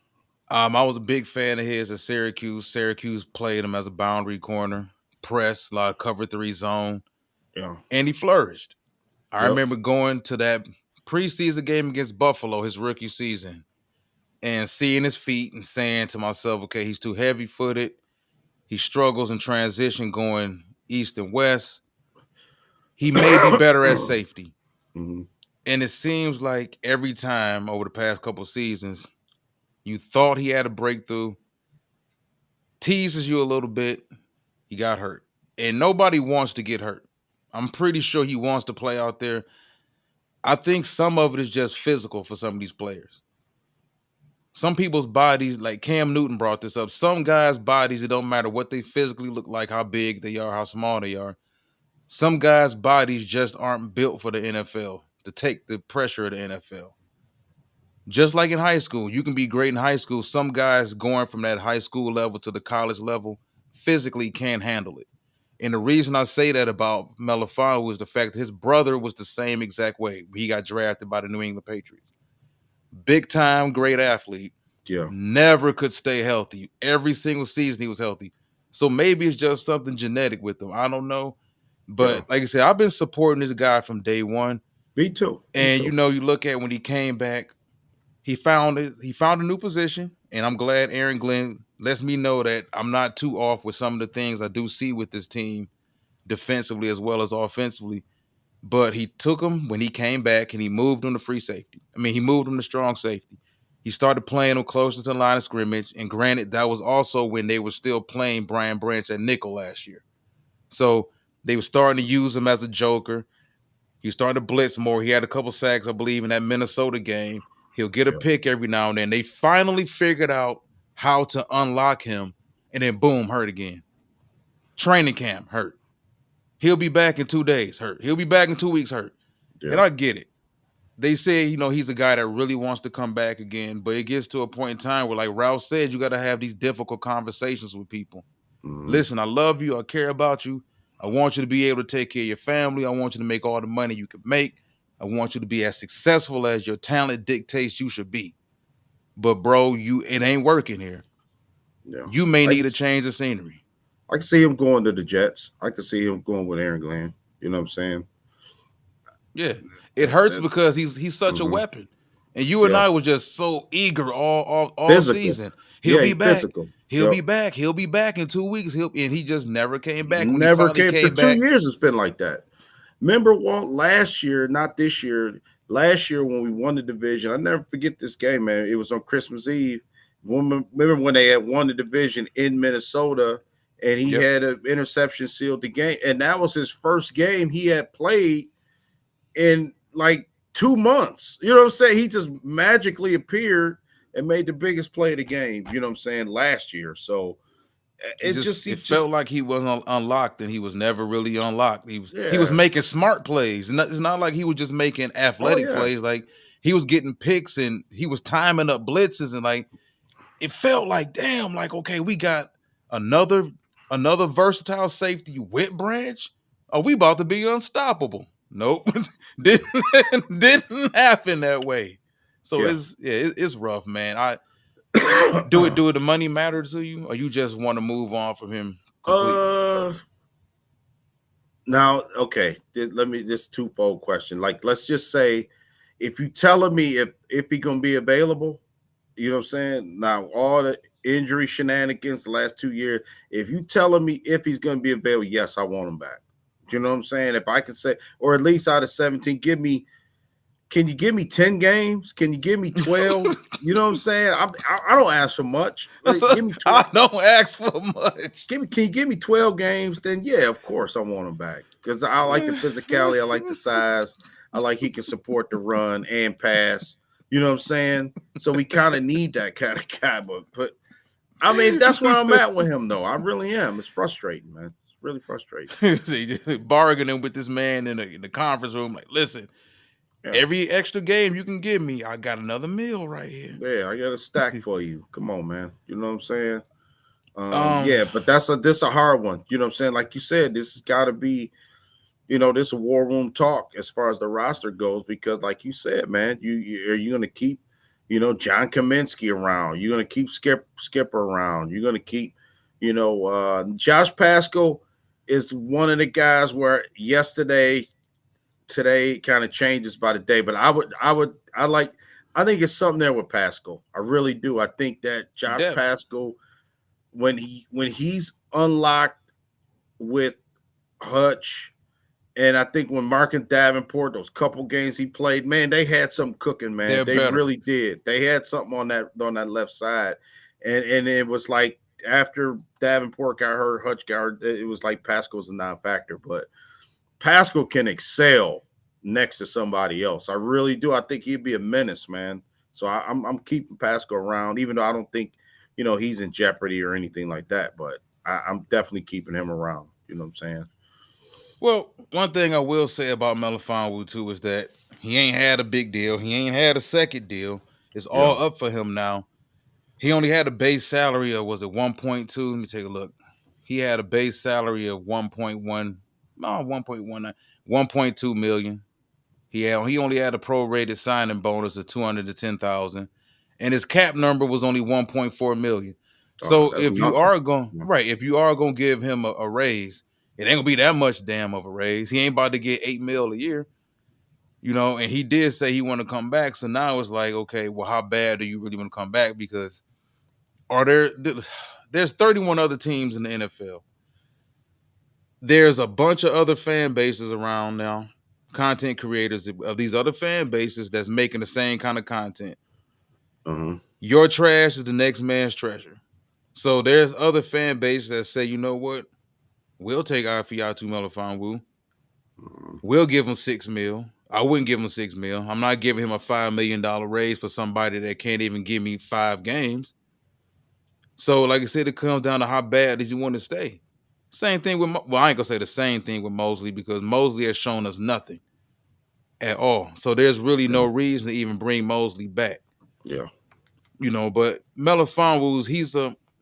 I was a big fan of his at Syracuse. Syracuse played him as a boundary corner, press, a lot of cover 3 zone. Yeah. And he flourished. I remember going to that preseason game against Buffalo, his rookie season, and seeing his feet and saying to myself, okay, he's too heavy footed. He struggles in transition going east and west. He may be better at safety. Mhm. And it seems like every time over the past couple seasons, you thought he had a breakthrough, teases you a little bit, he got hurt. And nobody wants to get hurt. I'm pretty sure he wants to play out there. I think some of it is just physical for some of these players. Some people's bodies, like Cam Newton brought this up, some guys' bodies, it don't matter what they physically look like, how big they are, how small they are. Some guys' bodies just aren't built for the NFL to take the pressure of the NFL. Just like in high school, you can be great in high school. Some guys going from that high school level to the college level physically can't handle it. And the reason I say that about Melifonwu is the fact that his brother was the same exact way. He got drafted by the New England Patriots. Big time, great athlete. Yeah. Never could stay healthy. Every single season he was healthy. So maybe it's just something genetic with him. I don't know. But like I said, I've been supporting this guy from day one. Me too. And you look at when he came back, he found a new position. And I'm glad Aaron Glenn lets me know that I'm not too off with some of the things I do see with this team defensively as well as offensively. But he took him when he came back and he moved him to free safety. I mean, he moved him to strong safety. He started playing him closer to the line of scrimmage. And granted, that was also when they were still playing Brian Branch at nickel last year. So they were starting to use him as a joker. He was starting to blitz more. He had a couple sacks, I believe, in that Minnesota game. He'll get a pick every now and then. They finally figured out how to unlock him, and then boom, hurt again. Training camp, hurt. He'll be back in 2 days, hurt. He'll be back in 2 weeks, hurt. Yeah. And I get it. They say, he's a guy that really wants to come back again, but it gets to a point in time where, like Ralph said, you got to have these difficult conversations with people. Mhm. Listen, I love you. I care about you. I want you to be able to take care of your family. I want you to make all the money you can make. I want you to be as successful as your talent dictates you should be. But bro, it ain't working here. Yeah. You may need a change of scenery. I can see him going to the Jets. I can see him going with Aaron Glenn. You know what I'm saying? Yeah. It hurts because he's such a weapon. And you and I was just so eager all season. He'll be back. Physical. He'll be back. He'll be back in 2 weeks. And he just never came back. Never came for back. 2 years. It's been like that. Remember, Walt, last year, not this year, last year when we won the division, I never forget this game, man. It was on Christmas Eve. Remember when they had won the division in Minnesota and he had an interception sealed the game. And that was his first game he had played in like 2 months. You know what I'm saying? He just magically appeared and made the biggest play of the game, you know what I'm saying, last year. So it felt like he wasn't unlocked, and he was never really unlocked. He was making smart plays. And it's not like he was just making athletic plays. Like he was getting picks and he was timing up blitzes, and like it felt like, damn, like, okay, we got another versatile safety with Branch. Are we about to be unstoppable? Nope. didn't happen that way. So it's rough, man. Do the money matter to you, or you just want to move on from him completely? Now, okay, let me this twofold question. Like, let's just say, if you telling me if he gonna be available, you know what I'm saying? Now, all the injury shenanigans the last 2 years, if you telling me if he's gonna be available, yes, I want him back. You know what I'm saying? If I could say, or at least out of 17, can you give me 10 games? Can you give me 12? You know what I'm saying? I don't ask for much. Like, give me 12. I don't ask for much. Can you give me 12 games? Then yeah, of course I want him back. Because I like the physicality, I like the size, I like he can support the run and pass. You know what I'm saying? So we kind of need that kind of guy. But I mean, that's where I'm at with him, though. I really am. It's frustrating, man. It's really frustrating. Bargaining with this man in the conference room, like, listen. Yeah. Every extra game you can give me, I got another meal right here. Yeah, I got a stack for you. Come on, man. You know what I'm saying? Yeah, but this a hard one. You know what I'm saying? Like you said, this has got to be, this is a war room talk as far as the roster goes, because like you said, man, are you going to keep, John Kaminsky around? You're going to keep Skipper around. You're going to keep, Josh Pascal is one of the guys where yesterday today kind of changes by the day. But I think it's something there with Pascal. I really do. I think that Josh Depth. Pascal, when he's unlocked with Hutch, and I think when Marcus Davenport, those couple games he played, man, they had something cooking, man. They're They better. really did. They had something on that left side, and it was like after Davenport got hurt, Hutch got hurt, it was like Pascal's a non-factor, but Pascal can excel next to somebody else. I really do. I think he'd be a menace, man. So I'm keeping Pascal around, even though I don't think he's in jeopardy or anything like that. But I'm definitely keeping him around. You know what I'm saying? Well, one thing I will say about Melifonwu too is that he ain't had a big deal. He ain't had a second deal. It's all up for him now. He only had a base salary of, was it 1.2? Let me take a look. He had a base salary of 1.1, no, 1.19, 1.2 million. He only had a prorated signing bonus of 210,000, and his cap number was only 1.4 million. So if you are going to give him a raise, it ain't gonna be that much damn of a raise. He ain't about to get 8 mil a year, and he did say he want to come back. So now it's like, okay, well, how bad do you really want to come back? Because there's 31 other teams in the NFL. There's a bunch of other fan bases around now, content creators of these other fan bases that's making the same kind of content. Your trash is the next man's treasure. So there's other fan bases that say, you know what? We'll take Ifeatu Melifonwu. We'll give him 6 mil. I wouldn't give him 6 mil. I'm not giving him a $5 million raise for somebody that can't even give me 5 games. So, like I said, it comes down to how bad does he want to stay. Same thing with, I ain't gonna say the same thing with Mosley, because Mosley has shown us nothing at all. So there's really no reason to even bring Mosley back. Yeah. But Melifonwu,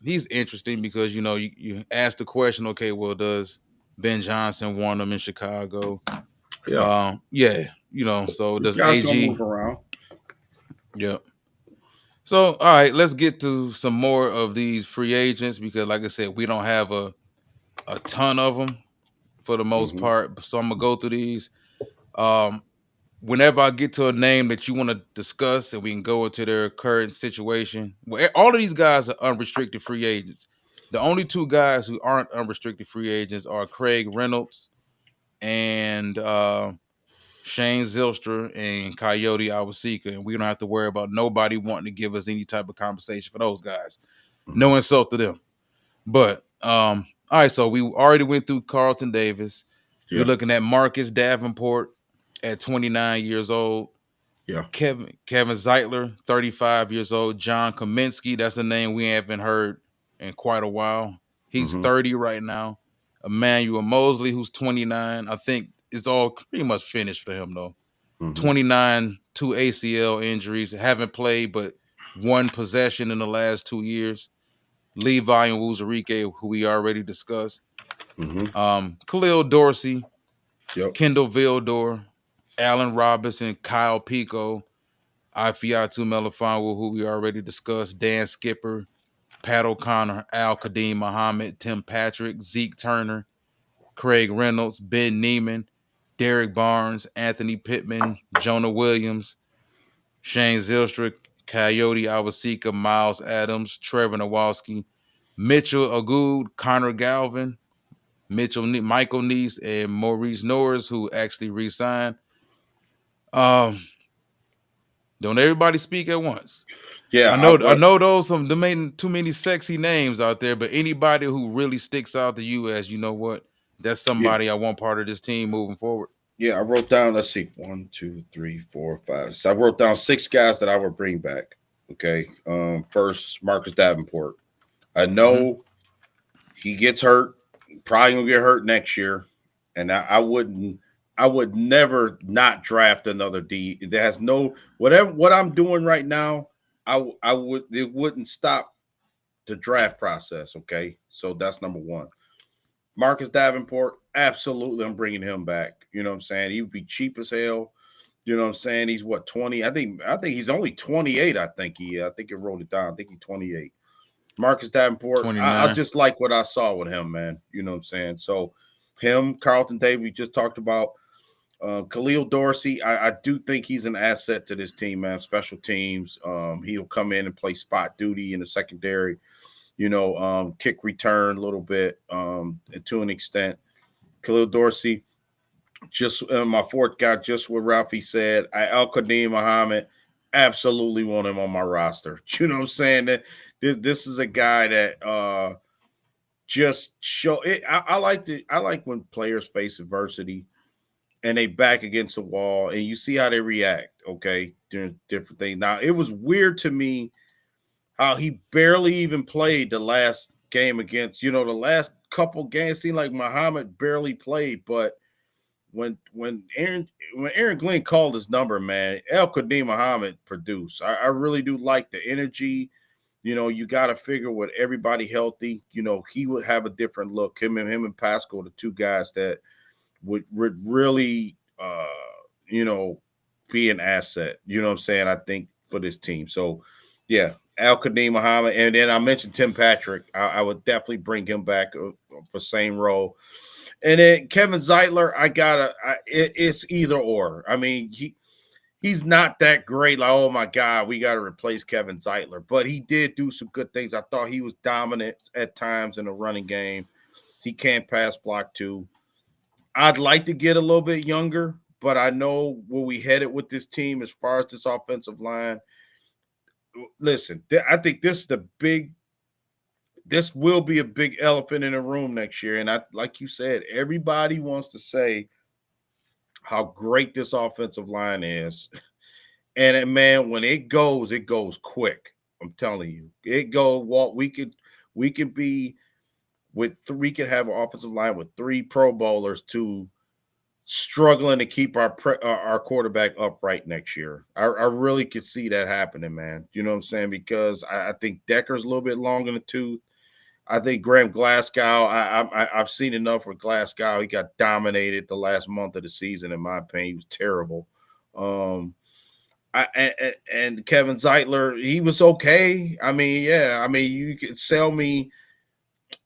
he's interesting because you ask the question, okay, well, does Ben Johnson want him in Chicago? Yeah. So does guys AG gonna move around? Yeah. So, all right, let's get to some more of these free agents because, like I said, we don't have a ton of them for the most part. So I'm gonna go through these. Whenever I get to a name that you want to discuss, and we can go into their current situation. Well, all of these guys are unrestricted free agents. The only 2 guys who aren't unrestricted free agents are Craig Reynolds and Shane Zylstra and Coyote Awasika, and we don't have to worry about nobody wanting to give us any type of compensation for those guys. No insult to them. But all right, so we already went through Carlton Davis. We're looking at Marcus Davenport at 29 years old. Yeah. Kevin Zeitler, 35 years old. John Kaminsky, that's a name we haven't heard in quite a while. He's 30 right now. Emmanuel Mosley, who's 29. I think it's all pretty much finished for him, though. 29, 2 ACL injuries. Haven't played but 1 possession in the last 2 years. Levi and Wuzarike, who we already discussed. Khalil Dorsey, Kendall Vildor, Allen Robinson, Kyle Pico, Ifeatu Melifonwu, who we already discussed, Dan Skipper, Pat O'Connor, Al Kadeem Muhammad, Tim Patrick, Zeke Turner, Craig Reynolds, Ben Neiman, Derek Barnes, Anthony Pittman, Jonah Williams, Shane Zylstra, Coyote Awasika, Miles Adams, Trevor Nowalski, Mitchell Agood, Connor Galvin, Michael Neese, and Maurice Norris, who actually re-signed. Don't everybody speak at once. Yeah, I know those too many sexy names out there, but anybody who really sticks out to you as, you know what, that's somebody I want part of this team moving forward. Yeah, I wrote down, let's see, 1, 2, 3, 4, 5. So I wrote down 6 guys that I would bring back. Okay. First, Marcus Davenport. I know he gets hurt, probably gonna get hurt next year. And I would never not draft another D. There has no what I'm doing right now, it wouldn't stop the draft process. Okay. So that's number 1. Marcus Davenport, absolutely, I'm bringing him back. You know what I'm saying? He would be cheap as hell. You know what I'm saying? He's what, 20? I think he's only 28. I think he wrote it down. I think he's 28. Marcus Davenport, I just like what I saw with him, man. You know what I'm saying? So him, Carlton Davis, we just talked about. Khalil Dorsey, I do think he's an asset to this team, man. Special teams. He'll come in and play spot duty in the secondary, kick return a little bit to an extent. Khalil Dorsey, just my fourth guy, just what Ralphie said. Al-Qadim Muhammad, absolutely want him on my roster. You know what I'm saying? That this is a guy that just show it. I like when players face adversity and they back against the wall and you see how they react, okay, during different things. Now, it was weird to me how he barely even played the last game against, the last couple games seemed like Muhammad barely played, but when Aaron Glenn called his number, man, Al-Qadim Muhammad produced. I really do like the energy. You got to figure with everybody healthy, he would have a different look. Him and Pascal, the two guys that would really, be an asset. You know what I'm saying? I think for this team. So, yeah, Al-Qadim Muhammad. And then I mentioned Tim Patrick. I would definitely bring him back for same role. And then Kevin Zeitler, it's either or. I mean, he's not that great. Like, oh my God, we got to replace Kevin Zeitler. But he did do some good things. I thought he was dominant at times in the running game. He can't pass block too. I'd like to get a little bit younger, but I know where we headed with this team as far as this offensive line. Listen, I think this will be a big elephant in the room next year. And like you said, everybody wants to say how great this offensive line is. And man, when it goes quick. I'm telling you, it goes. What we could be we could have an offensive line with 3 Pro Bowlers to struggling to keep our quarterback upright next year. I really could see that happening, man. You know what I'm saying? Because I think Decker's a little bit long in the tooth. I think Graham Glasgow, I've seen enough with Glasgow. He got dominated the last month of the season, in my opinion. He was terrible. And Kevin Zeitler, he was okay. I mean, yeah. I mean, you could sell me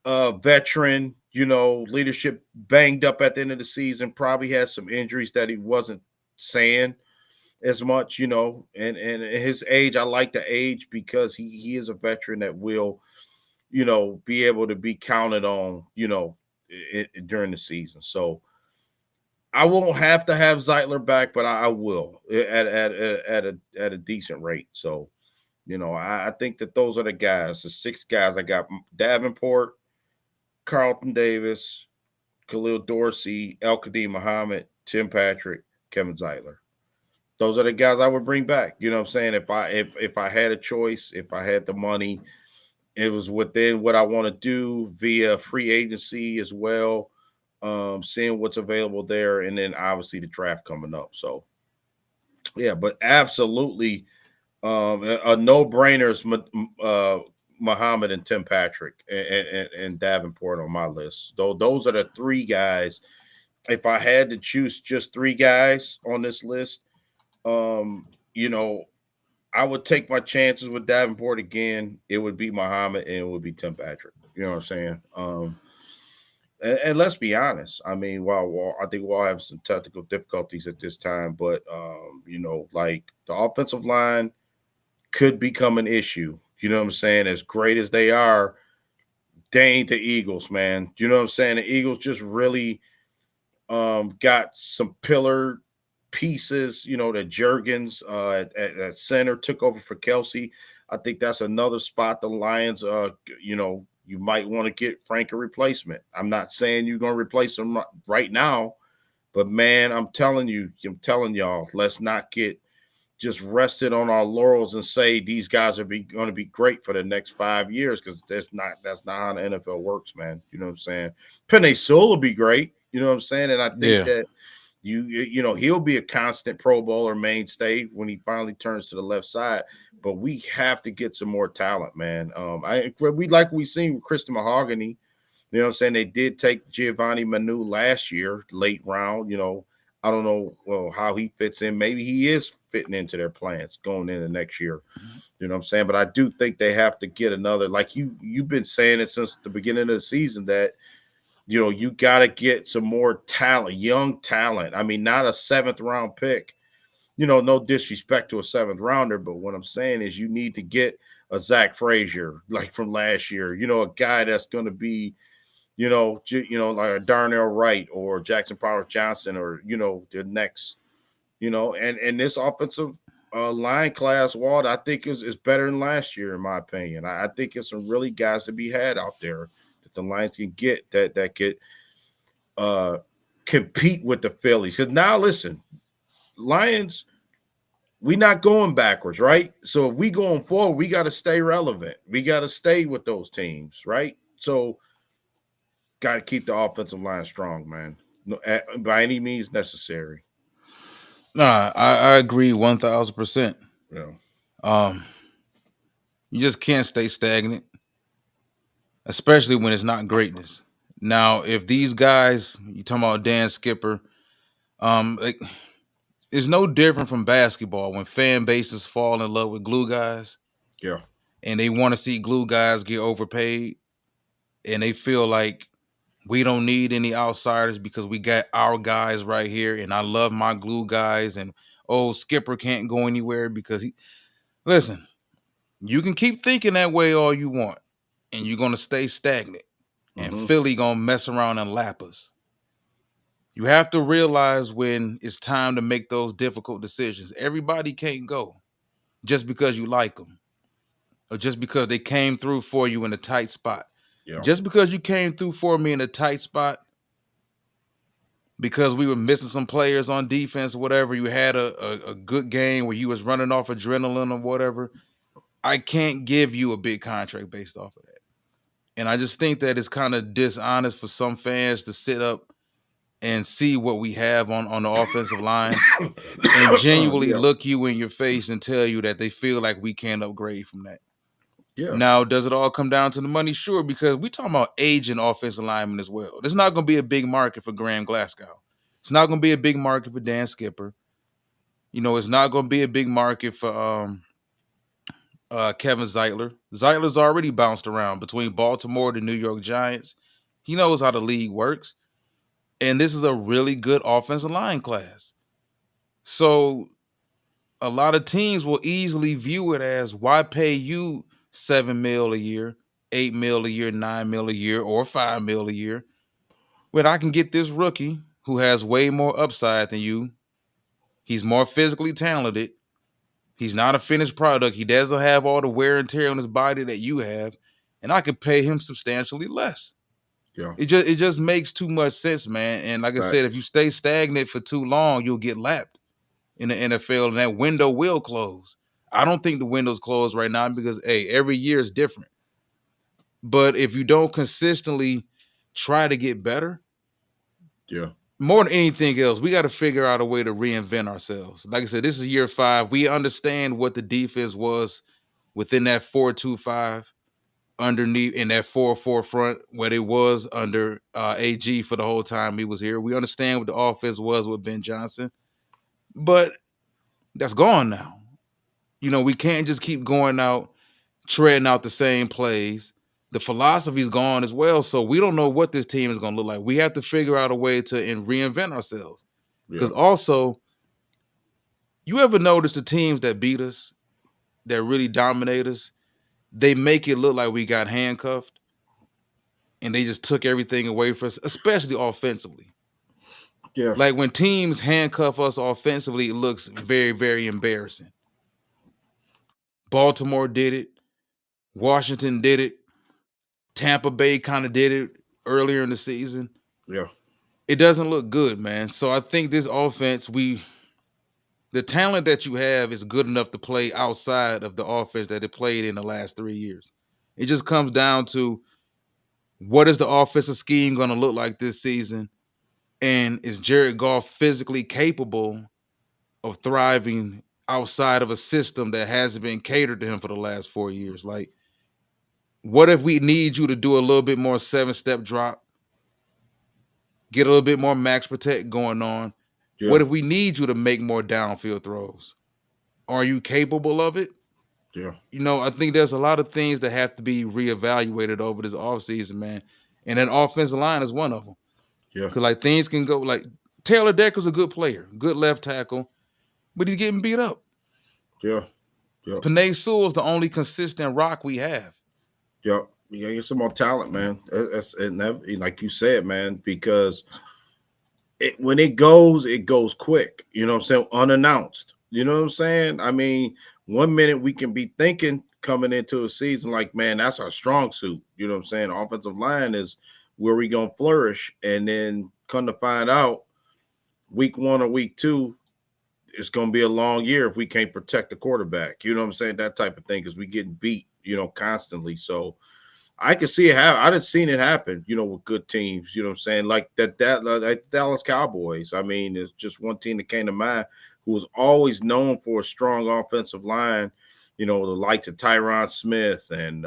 veteran, leadership, banged up at the end of the season, probably had some injuries that he wasn't saying as much, and his age, I like the age because he is a veteran that will, be able to be counted on, during the season. So I won't have to have Zeitler back, but I will at a decent rate. So, I think that those are the guys, the 6 guys. I got Davenport, Carlton Davis, Khalil Dorsey, Al-Qadim Muhammad, Tim Patrick, Kevin Zeitler. Those are the guys I would bring back. You know what I'm saying? If I had a choice, if I had the money, it was within what I want to do via free agency as well, seeing what's available there, and then obviously the draft coming up. So, yeah, but absolutely a no-brainer is Muhammad and Tim Patrick and Davenport on my list. Those are the 3 guys. If I had to choose just 3 guys on this list, I would take my chances with Davenport again. It would be Muhammad and it would be Tim Patrick. You know what I'm saying? And let's be honest. I mean, while I think we'll have some technical difficulties at this time, but like the offensive line could become an issue. You know what I'm saying? As great as they are, they ain't the Eagles, man. You know what I'm saying? The Eagles just really got some pillar pieces, that Juergens at center took over for Kelsey. I think that's another spot the Lions, you might want to get Frank a replacement. I'm not saying you're going to replace him right now, but man, I'm telling y'all, let's not get just rested on our laurels and say these guys are going to be great for the next 5 years, because that's not how the NFL works, man. You know what I'm saying? Penei Sewell will be great. You know what I'm saying? And I think that he'll be a constant Pro Bowler mainstay when he finally turns to the left side. But we have to get some more talent, man. We seen with Christian Mahogany. You know what I'm saying? They did take Giovanni Manu last year, late round. I don't know how he fits in. Maybe he is fitting into their plans going into next year. You know what I'm saying? But I do think they have to get another, like you've been saying it since the beginning of the season, that You got to get some more talent, young talent. I mean, not a seventh round pick. No disrespect to a seventh rounder, but what I'm saying is you need to get a Zach Frazier like from last year. A guy that's going to be, like a Darnell Wright or Jackson Powers Johnson or the next, and this offensive line class, Walt, I think is better than last year in my opinion. I think it's some really guys to be had out there that the Lions can get that could uh compete with the Phillies. Because now listen, Lions, we not going backwards, right? So if we going forward, we got to stay relevant. We got to stay with those teams, right? So got to keep the offensive line strong, man. No, by any means necessary. Nah, I agree 1,000%. Yeah. Um, you just can't stay stagnant, especially when it's not greatness. Now, if these guys, you talking about Dan Skipper, like it's no different from basketball when fan bases fall in love with glue guys Yeah. and they want to see glue guys get overpaid and they feel like we don't need any outsiders because we got our guys right here and I love my glue guys and Skipper can't go anywhere because he listen, you can keep thinking that way all you want and you're going to stay stagnant and Mm-hmm. Philly going to mess around and lap us. You have to realize when it's time to make those difficult decisions. Everybody can't go just because you like them or just because they came through for you in a tight spot. Yeah. Just because you came through for me in a tight spot because we were missing some players on defense or whatever, you had a good game where you was running off adrenaline or whatever, I can't give you a big contract based off of that. And I just think that it's kind of dishonest for some fans to sit up and see what we have on the offensive line and genuinely Yeah. look you in your face and tell you that they feel like we can't upgrade from that. Yeah. Now, does it all come down to the money? Sure, because we're talking about aging offensive linemen as well. There's not going to be a big market for Graham Glasgow. It's not going to be a big market for Dan Skipper. It's not going to be a big market for Kevin Zeitler. Zeitler's already bounced around between Baltimore and the New York Giants. He knows how the league works. And this is a really good offensive line class. So a lot of teams will easily view it as why pay you $7 million a year, $8 million a year, $9 million a year, or $5 million a year when I can get this rookie who has way more upside than you. He's more physically talented. He's not a finished product. He doesn't have all the wear and tear on his body that you have, and I could pay him substantially less. Yeah. It just makes too much sense, man. And like I Right. said, if you stay stagnant for too long, you'll get lapped in the NFL, and that window will close. I don't think the window's closed right now because every year is different. But if you don't consistently try to get better, Yeah. more than anything else, we got to figure out a way to reinvent ourselves. Like I said, this is year 5. We understand what the defense was within that 4-2-5 underneath in that 4-4 front, what it was under AG for the whole time he was here. We understand what the offense was with Ben Johnson, but that's gone now. We can't just keep going out, treading out the same plays. The philosophy's gone as well. So we don't know what this team is going to look like. We have to figure out a way to reinvent ourselves. Because Yeah. also, you ever notice the teams that beat us, that really dominate us, they make it look like we got handcuffed and they just took everything away from us, especially offensively. Yeah. Like when teams handcuff us offensively, it looks very, very embarrassing. Baltimore did it. Washington did it. Tampa Bay kind of did it earlier in the season. Yeah. It doesn't look good, man. So I think this offense, the talent that you have is good enough to play outside of the offense that it played in the last 3 years. It just comes down to what is the offensive scheme going to look like this season? And is Jared Goff physically capable of thriving outside of a system that hasn't been catered to him for the last 4 years? Like, what if we need you to do a little bit more 7-step drop, get a little bit more max protect going on? Yeah. What if we need you to make more downfield throws? Are you capable of it? Yeah. I think there's a lot of things that have to be reevaluated over this offseason, man. and that offensive line is one of them. Yeah. Because like things can go like Taylor Decker's a good player, good left tackle, but he's getting beat up. Yeah. Yeah. Penei Sewell's the only consistent rock we have. Yeah. You gotta get some more talent, man. Like you said, man, because when it goes quick. You know what I'm saying? Unannounced. You know what I'm saying? I mean, 1 minute we can be thinking coming into a season like, man, that's our strong suit. You know what I'm saying? Offensive line is where we gonna flourish, and then come to find out, week 1 or week 2, it's gonna be a long year if we can't protect the quarterback. You know what I'm saying? That type of thing, because we getting beat, constantly. So I can see it happen. I done seen it happen, with good teams. You know what I'm saying? Like like Dallas Cowboys. I mean, there's just one team that came to mind who was always known for a strong offensive line. The likes of Tyron Smith and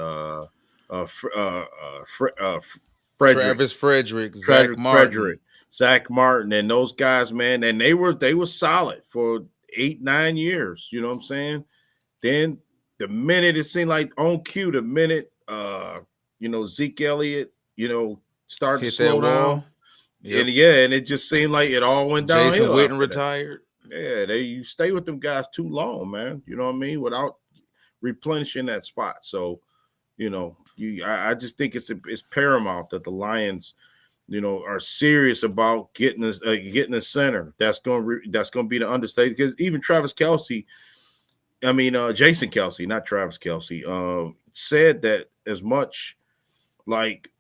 Frederick, Travis Frederick, Zach Martin. Zach Martin, and those guys, man, and they were solid for 8-9 years. You know what I'm saying? Then the minute it seemed like on cue, the minute Zeke Elliott, started Hit to slow that wall. down. Yep. And it just seemed like it all went downhill. Jason Witten retired. Yeah, you stay with them guys too long, man. You know what I mean? Without replenishing that spot. So, I just think it's paramount that the Lions, are serious about getting a center. That's going to be the understatement, because even Travis Kelce, Jason Kelce, not Travis Kelce, said that as much. Like,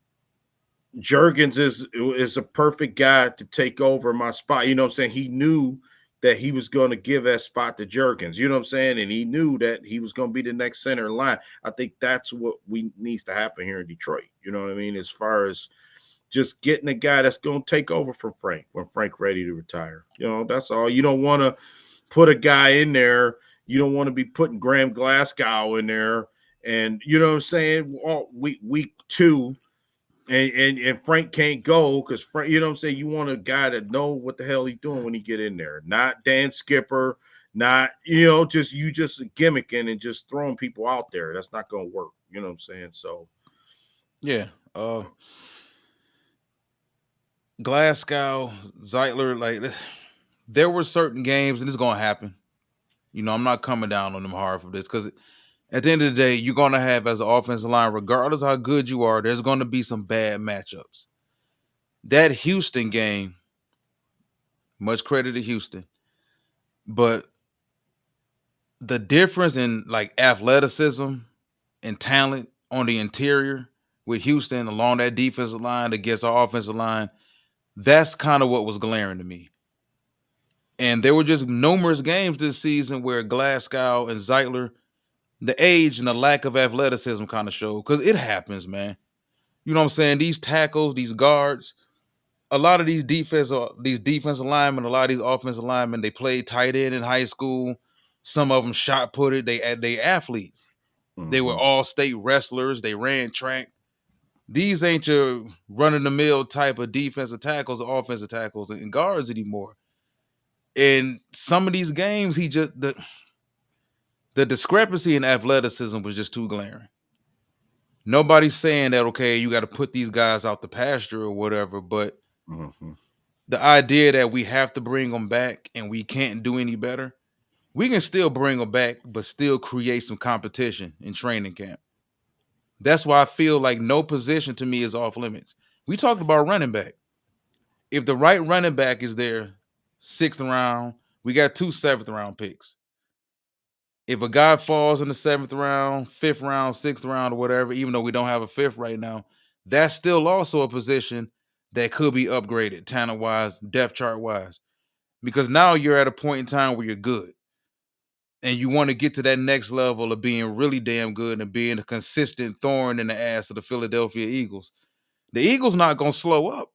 Jurgens is a perfect guy to take over my spot. You know what I'm saying? He knew that he was going to give that spot to Jurgens. You know what I'm saying? And he knew that he was going to be the next center line. I think that's what needs to happen here in Detroit. You know what I mean? As far as just getting a guy that's going to take over from Frank when Frank ready to retire. That's all. You don't want to put a guy in there. You don't want to be putting Graham Glasgow in there. And you know what I'm saying? Week 2, and Frank can't go because Frank, you know what I'm saying? You want a guy that know what the hell he's doing when he get in there. Not Dan Skipper, not, just gimmicking and just throwing people out there. That's not going to work. You know what I'm saying? So, yeah. Glasgow, Zeitler, like there were certain games, and it's going to happen. I'm not coming down on them hard for this, because at the end of the day, you're going to have, as an offensive line, regardless how good you are, there's going to be some bad matchups. That Houston game, much credit to Houston, but the difference in like athleticism and talent on the interior with Houston along that defensive line against our offensive line, that's kind of what was glaring to me. And there were just numerous games this season where Glasgow and Zeitler, the age and the lack of athleticism kind of showed, because it happens, man. You know what I'm saying? These tackles, these guards, a lot of these defensive linemen, a lot of these offensive linemen, they played tight end in high school. Some of them shot put it. They athletes. Mm-hmm. They were all state wrestlers. They ran track. These ain't your run of the mill type of defensive tackles or offensive tackles and guards anymore. In some of these games, the discrepancy in athleticism was just too glaring. Nobody's saying that, okay, you got to put these guys out the pasture or whatever, but the idea that we have to bring them back and we can't do any better, we can still bring them back, but still create some competition in training camp. That's why I feel like no position to me is off limits. We talked about running back. If the right running back is there, 6th round, we got 2 7th-round picks. If a guy falls in the 7th round, 5th round, 6th round, or whatever, even though we don't have a 5th right now, that's still also a position that could be upgraded talent-wise, depth chart-wise. Because now you're at a point in time where you're good. And you want to get to that next level of being really damn good and being a consistent thorn in the ass of the Philadelphia Eagles. The Eagles not going to slow up.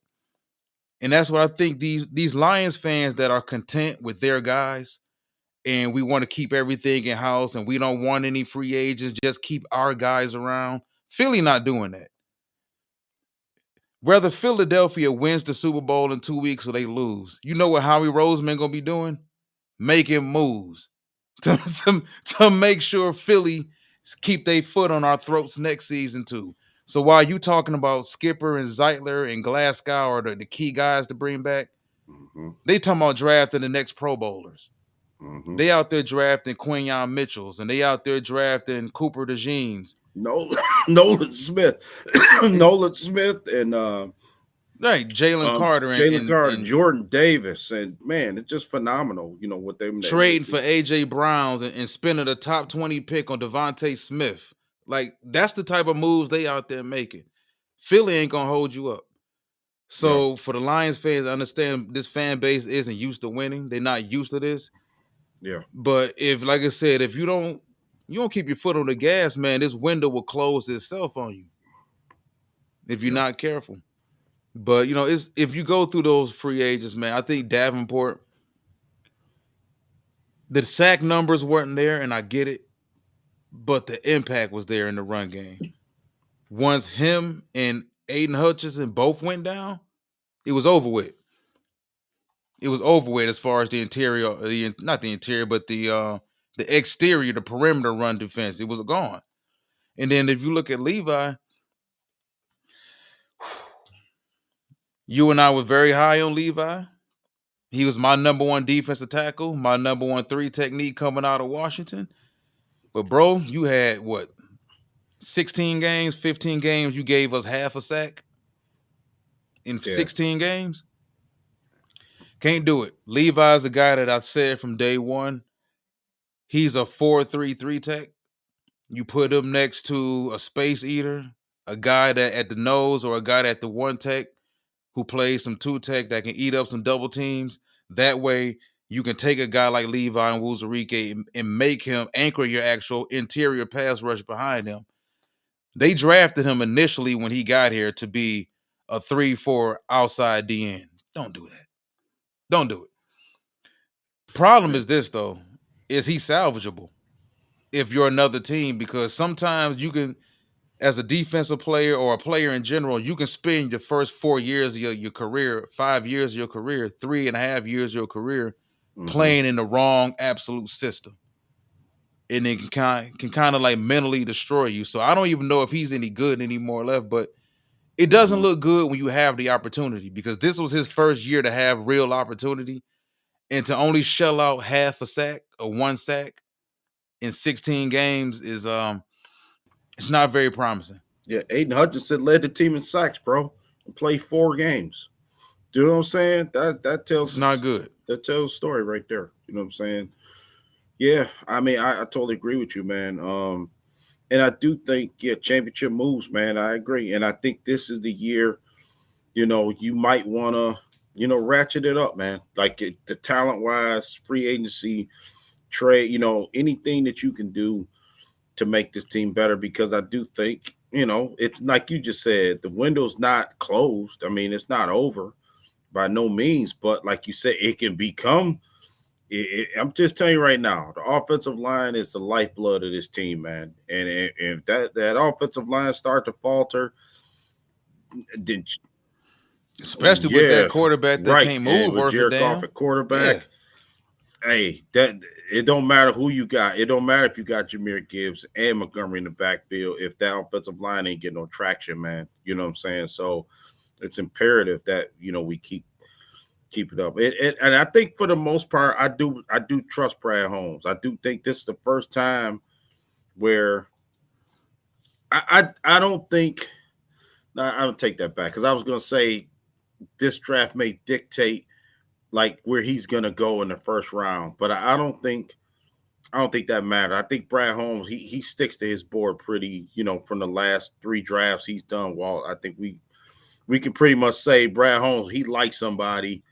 And that's what I think these Lions fans that are content with their guys, and we want to keep everything in house and we don't want any free agents, just keep our guys around. Philly not doing that. Whether Philadelphia wins the Super Bowl in 2 weeks or they lose, you know what Howie Roseman going to be doing? Making moves to make sure Philly keep their foot on our throats next season too. So while you talking about Skipper and Zeitler and Glasgow are the key guys to bring back, Mm-hmm. they talking about drafting the next Pro Bowlers. Mm-hmm. They out there drafting Quinyon Mitchells, and they out there drafting Cooper DeJeans. Nolan Smith, Nolan Smith, and Right, Jalen Carter Jalen Carter, and Jordan Davis, and man, it's just phenomenal. You know what they trading for AJ Browns and spending a top 20 pick on Devontae Smith. Like, that's the type of moves they out there making. Philly ain't gonna hold you up. Yeah. So for the Lions fans, I understand this fan base isn't used to winning. They're not used to this. Yeah. But if, like I said, if you don't keep your foot on the gas, man, this window will close itself on you if you're not careful. But it's if you go through those free agents, man, I think Davenport, the sack numbers weren't there, and I get it, but the impact was there in the run game. Once him and Aiden Hutchinson both went down, it was over with. It was over with as far as the interior, not the interior, but the exterior, the perimeter run defense. It was gone. And then if you look at Levi, you and I were very high on Levi. He was my number one defensive tackle, my number 1 3 technique coming out of Washington. But bro, you had what? 16 games, 15 games, you gave us half a sack in 16 games. Can't do it. Levi's a guy that I said from day one, he's a 4-3-3 tech. You put him next to a space eater, a guy that at the nose, or a guy at the 1 tech who plays some 2 tech that can eat up some double teams. That way you can take a guy like Levi and Wuzurike and make him anchor your actual interior pass rush behind him. They drafted him initially when he got here to be a 3-4 outside DN. Don't do that. Don't do it. Problem is this, though, is he salvageable if you're another team? Because sometimes you can, as a defensive player or a player in general, you can spend your first 4 years of your career, 5 years of your career, 3.5 years of your career playing in the wrong absolute system. And it can kind of like mentally destroy you. So I don't even know if he's any good anymore left, but it doesn't look good when you have the opportunity, because this was his first year to have real opportunity, and to only shell out half a sack or 1 sack in 16 games is it's not very promising. Yeah, Aiden Hutchinson led the team in sacks, bro, and played 4 games. Do you know what I'm saying? That tells it's not good. That tells a story right there. You know what I'm saying? Yeah, I mean, I totally agree with you, man. And I do think, championship moves, man. I agree, and I think this is the year. You might want to, ratchet it up, man. Like the talent wise, free agency, trade. Anything that you can do to make this team better, because I do think, it's like you just said, the window's not closed. I mean, it's not over by no means, but like you said, it can become. I'm just telling you right now, the offensive line is the lifeblood of this team, man. And if that offensive line start to falter, then especially with that quarterback that can't move worth a damn. Goff at quarterback. Yeah. Hey, that it don't matter who you got. It don't matter if you got Jahmyr Gibbs and Montgomery in the backfield if that offensive line ain't getting no traction, man. You know what I'm saying? So it's imperative that we keep it up. And I think for the most part, I do trust Brad Holmes. I do think this is the first time where I don't think. I don't take that back, because I was going to say this draft may dictate like where he's going to go in the first round, but I don't think that matters. I think Brad Holmes, he sticks to his board pretty, from the last 3 drafts he's done. Well, I think we can pretty much say Brad Holmes, he likes somebody.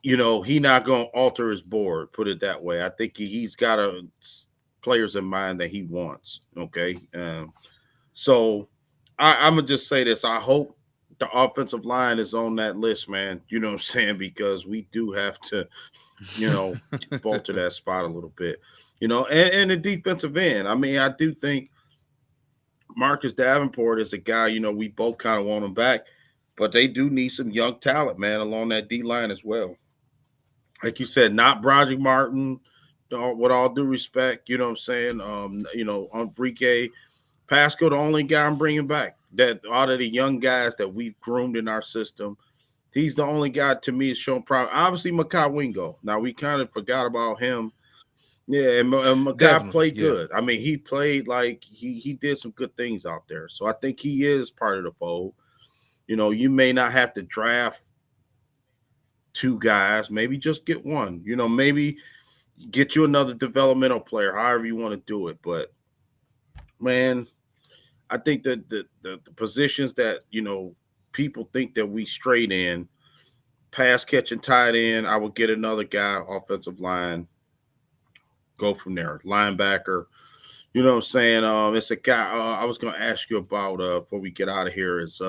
He not going to alter his board, put it that way. I think he's got players in mind that he wants. Okay. So I'm going to just say this. I hope the offensive line is on that list, man. You know what I'm saying? Because we do have to, alter that spot a little bit, and the defensive end. I mean, I do think Marcus Davenport is a guy, we both kind of want him back, but they do need some young talent, man, along that D line as well. Like you said, not Broderick Martin, with all due respect, you know what I'm saying? Enrique Pascal, the only guy I'm bringing back that out of the young guys that we've groomed in our system, he's the only guy to me is showing promise. Obviously, Makai Wingo. Now we kind of forgot about him. Yeah, and Makai Definitely, played yeah. good. I mean, he played like he did some good things out there. So I think he is part of the fold. You know, you may not have to draft two guys, maybe just get one. You know, maybe get you another developmental player, however you want to do it. But man, I think that the positions that people think that we straight in, pass catching tight end, I would get another guy, offensive line, go from there. Linebacker, you know what I'm saying? It's a guy I was gonna ask you about before we get out of here is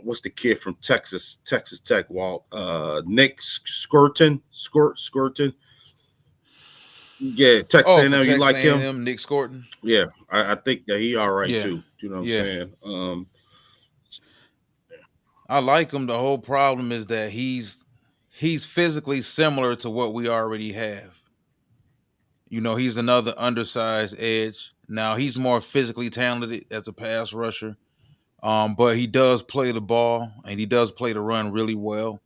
what's the kid from Texas Tech, Walt? Nick Squirton. Yeah, Texas Oh, from A&M. You Texas like him? A&M, Nick Scorton. Yeah, I think that he all right Yeah, too. You know what I'm yeah. saying? I like him. The whole problem is that he's physically similar to what we already have. You know, he's another undersized edge. Now he's more physically talented as a pass rusher. But he does play the ball and he does play the run really well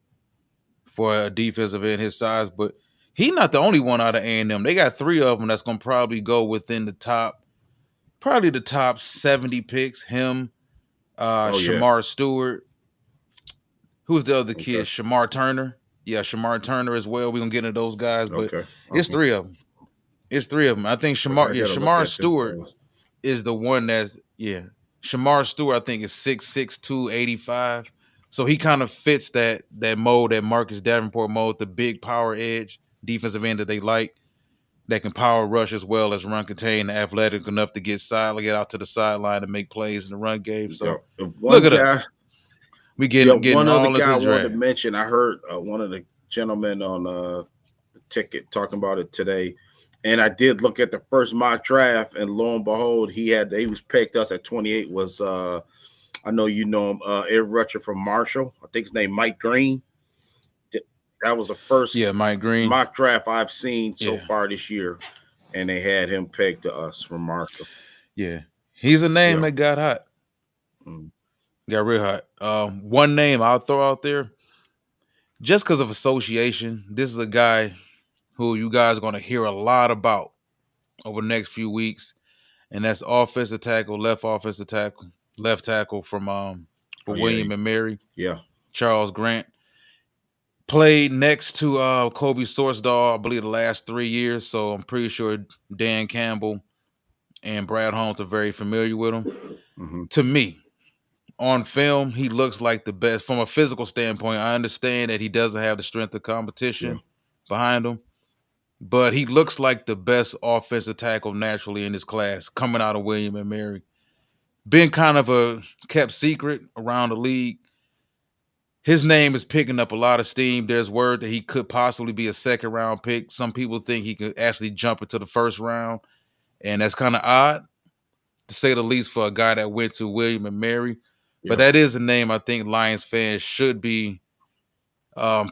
for a defensive end his size. But he's not the only one out of A&M. They got three of them that's gonna probably go within probably the top 70 picks. Him, Oh yeah. Shamar Stewart. Who's the other kid? Okay. Shamar Turner. Yeah, Shamar Turner as well. We're gonna get into those guys, but Okay. it's Uh-huh. three of them. It's three of them. I think Okay. I Yeah, gotta look Shamar at them Stewart things. is the one that's Shamar Stewart, I think, is 6'2", 85. So he kind of fits that mold, that Marcus Davenport mold, the big power edge defensive end that they like, that can power rush as well as run contain, athletic enough to get out to the sideline and make plays in the run game. So Yeah. look One at guy. us. We Yeah. getting One other all into guy I the wanted to draft. mention. I heard one of the gentlemen on the ticket talking about it today. And I did look at the first mock draft, and lo and behold, he was picked us at 28. Was I know you know him, Ed Rutcher from Marshall. I think his name Mike Green. That was the first Yeah, Mike Green. mock draft I've seen so Yeah. far this year, and they had him pegged to us from Marshall. Yeah. He's a name Yeah. that got hot. Mm. Got real hot. One name I'll throw out there, just because of association. This is a guy who you guys are going to hear a lot about over the next few weeks, and that's offensive tackle, left tackle from Oh for yeah. William and Mary, Yeah. Charles Grant. Played next to Kobe Sourcedahl, I believe, the last 3 years. So I'm pretty sure Dan Campbell and Brad Holmes are very familiar with him. Mm-hmm. To me, on film, he looks like the best from a physical standpoint. I understand that he doesn't have the strength of competition behind him, but he looks like the best offensive tackle naturally in his class coming out of William and Mary. Been kind of a kept secret around the league. His name is picking up a lot of steam. There's word that he could possibly be a second round pick. Some people think he could actually jump into the first round, and that's kind of odd, to say the least, for a guy that went to William and Mary. But that is a name I think Lions fans should be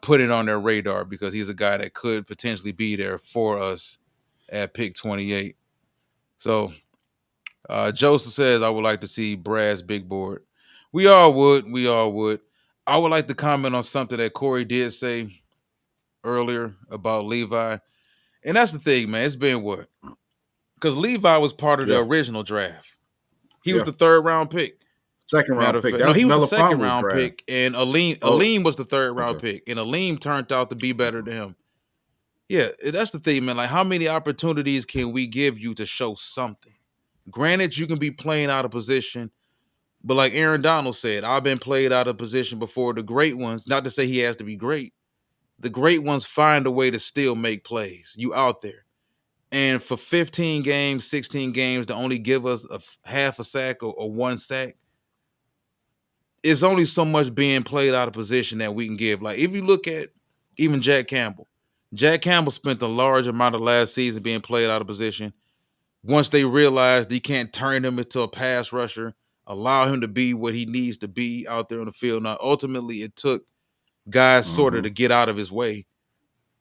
putting on their radar, because he's a guy that could potentially be there for us at pick 28. So Joseph says, I would like to see Brad's big board. We all would. I would like to comment on something that Corey did say earlier about Levi. And that's the thing, man. It's been what? Because Levi was part of the original draft. He was the third round pick. Second Matter round of pick. fact, That no, was he was the second Melifonwu round draft. pick, and Aleem was the third round pick, and Aleem turned out to be better than him. Yeah, that's the thing, man. Like, how many opportunities can we give you to show something? Granted, you can be playing out of position, but like Aaron Donald said, I've been played out of position before. The great ones, not to say he has to be great, the great ones find a way to still make plays. You out there. And for 15 games, 16 games to only give us a half a sack or one sack, it's only so much being played out of position that we can give. Like, if you look at even Jack Campbell spent a large amount of last season being played out of position. Once they realized they can't turn him into a pass rusher, allow him to be what he needs to be out there on the field. Now, ultimately, it took guys sort of to get out of his way.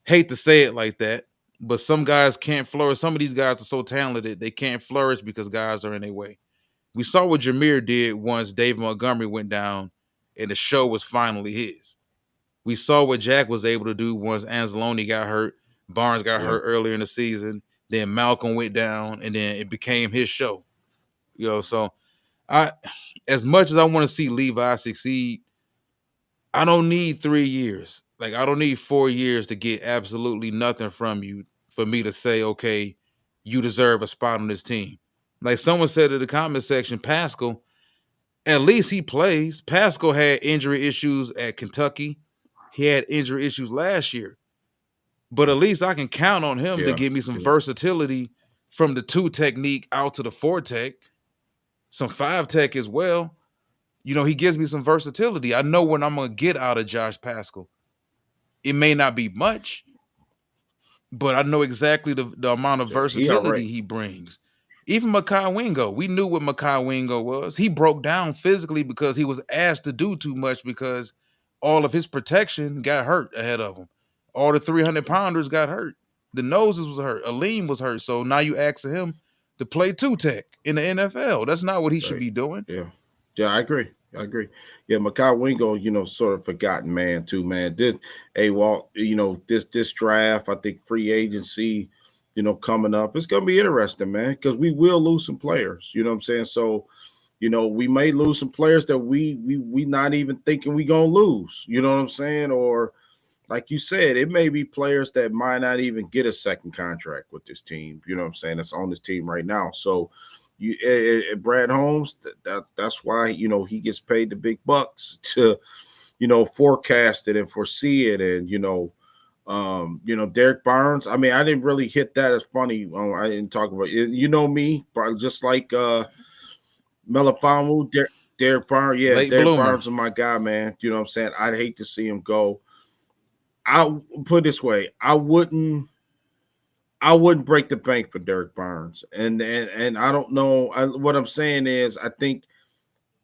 Hate to say it like that, But some guys can't flourish. Some of these guys are so talented, they can't flourish because guys are in their way. We saw what Jameer did once David Montgomery went down and the show was finally his. We saw what Jack was able to do once Anzalone got hurt, Barnes got Yeah. hurt earlier in the season, then Malcolm went down, and then it became his show. So I, as much as I want to see Levi succeed, I don't need 3 years. Like, I don't need 4 years to get absolutely nothing from you for me to say, okay, you deserve a spot on this team. Like someone said in the comment section, Pascal, at least he plays. Pascal had injury issues at Kentucky. He had injury issues last year. But at least I can count on him to Yeah. give me some versatility from the 2 technique out to the 4 tech, some 5 tech as well. He gives me some versatility. I know what I'm going to get out of Josh Pascal. It may not be much, but I know exactly the amount of He all versatility right. he brings. Even Makai Wingo, we knew what Makai Wingo was. He broke down physically because he was asked to do too much because all of his protection got hurt ahead of him. All the 300-pounders got hurt. The noses was hurt. Aleem was hurt. So now you ask him to play 2 tech in the NFL. That's not what he should Right. be doing. Yeah. Yeah, I agree. Yeah, Makai Wingo, sort of forgotten man too, man. Walt, this draft, I think free agency, coming up, it's gonna be interesting, man, because we will lose some players. You know what I'm saying? So, we may lose some players that we not even thinking we gonna lose. You know what I'm saying? Or like you said, it may be players that might not even get a second contract with this team. You know what I'm saying? That's on this team right now. So Brad Holmes, that's why he gets paid the big bucks to forecast it and foresee it, and Derek Barnes. I mean, I didn't really hit that as funny. I didn't talk about it. Me, just like Melifonwu, Derek Barnes. Yeah, Late Derek bloomer. Barnes is my guy, man. You know what I'm saying? I'd hate to see him go. I'll put it this way: I wouldn't break the bank for Derek Barnes, and I don't know. What I'm saying is, I think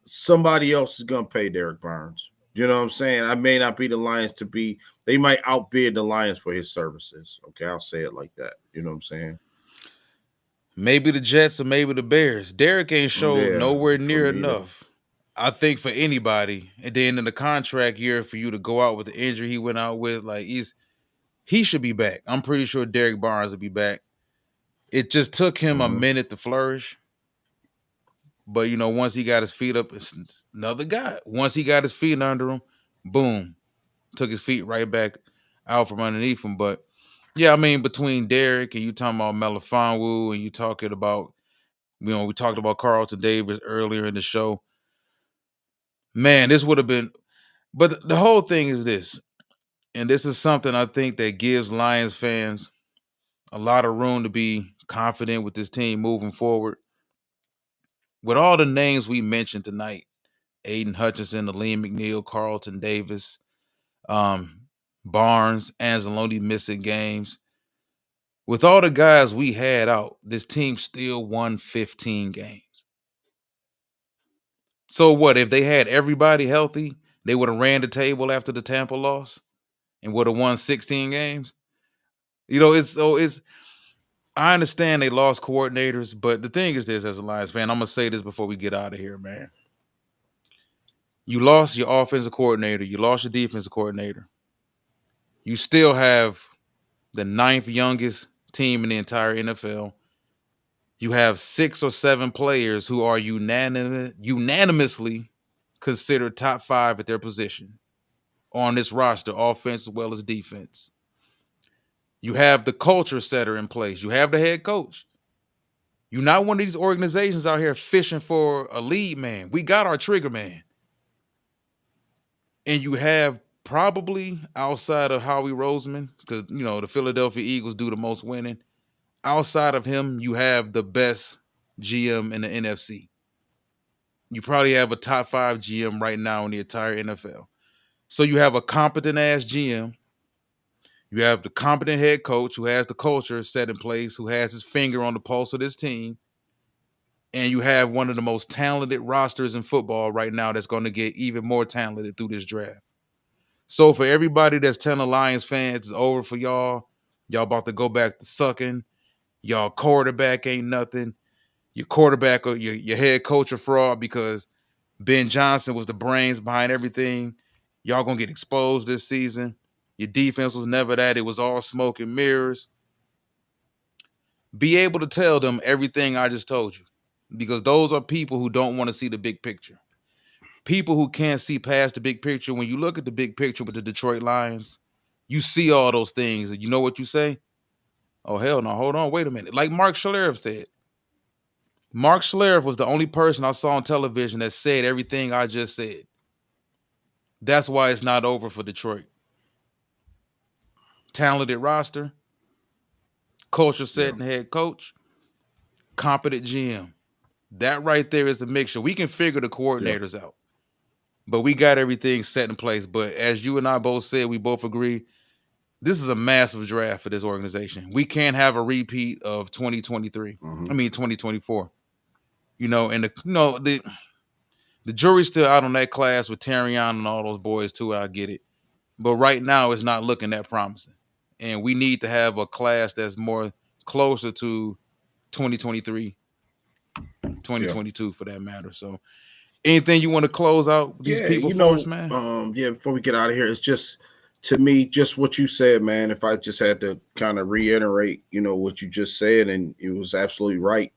somebody else is going to pay Derek Barnes. You know what I'm saying? I may not be the Lions to be. They might outbid the Lions for his services. Okay, I'll say it like that. You know what I'm saying? Maybe the Jets or maybe the Bears. Derek ain't showed Yeah, nowhere for near me though. enough. I think for anybody, and then in the contract year for you to go out with the injury he went out with, like he should be back. I'm pretty sure Derek Barnes will be back. It just took him a minute to flourish. But once he got his feet up, it's another guy. Once he got his feet under him, boom, took his feet right back out from underneath him. But yeah, I mean, between Derek and you talking about Melifonwu and you talking about, we talked about Carlton Davis earlier in the show. Man, this would have been. But the whole thing is this, and this is something I think that gives Lions fans a lot of room to be confident with this team moving forward. With all the names we mentioned tonight, Aiden Hutchinson, Aleem McNeil, Carlton Davis, Barnes, Anzalone missing games. With all the guys we had out, this team still won 15 games. So what, if they had everybody healthy, they would have ran the table after the Tampa loss and would have won 16 games? I understand they lost coordinators, but the thing is this, as a Lions fan, I'm going to say this before we get out of here, man. You lost your offensive coordinator. You lost your defensive coordinator. You still have the 9th youngest team in the entire NFL. You have 6 or 7 players who are unanimously considered top 5 at their position on this roster, offense as well as defense. You have the culture setter in place. You have the head coach. You're not one of these organizations out here fishing for a lead man. We got our trigger man. And you have probably, outside of Howie Roseman, because, the Philadelphia Eagles do the most winning, outside of him, you have the best GM in the NFC. You probably have a top 5 GM right now in the entire NFL. So you have a competent ass GM. You have the competent head coach who has the culture set in place, who has his finger on the pulse of this team. And you have one of the most talented rosters in football right now that's going to get even more talented through this draft. So for everybody that's telling Lions fans it's over for y'all Y'all about to go back to sucking. Y'all quarterback ain't nothing. Your quarterback or your head coach a fraud because Ben Johnson was the brains behind everything. Y'all gonna get exposed this season. Your defense was never that. It was all smoke and mirrors. Be able to tell them everything I just told you, because those are people who don't want to see the big picture. People who can't see past the big picture. When you look at the big picture with the Detroit Lions, you see all those things, and you know what you say? Oh, hell no, hold on, wait a minute. Like Mark Schlereth said. Mark Schlereth was the only person I saw on television that said everything I just said. That's why it's not over for Detroit. Talented roster, culture set and head coach, competent GM. That right there is a mixture. We can figure the coordinators out, but we got everything set in place. But as you and I both said, we both agree, this is a massive draft for this organization. We can't have a repeat of 2023. I mean 2024. And the jury's still out on that class with Terrion and all those boys too. I get it, but right now it's not looking that promising, and we need to have a class that's more closer to 2023, 2022 for that matter. So, anything you want to close out these people first, man? Before we get out of here, it's just, to me, just what you said, man. If I just had to kind of reiterate, what you just said, and it was absolutely right.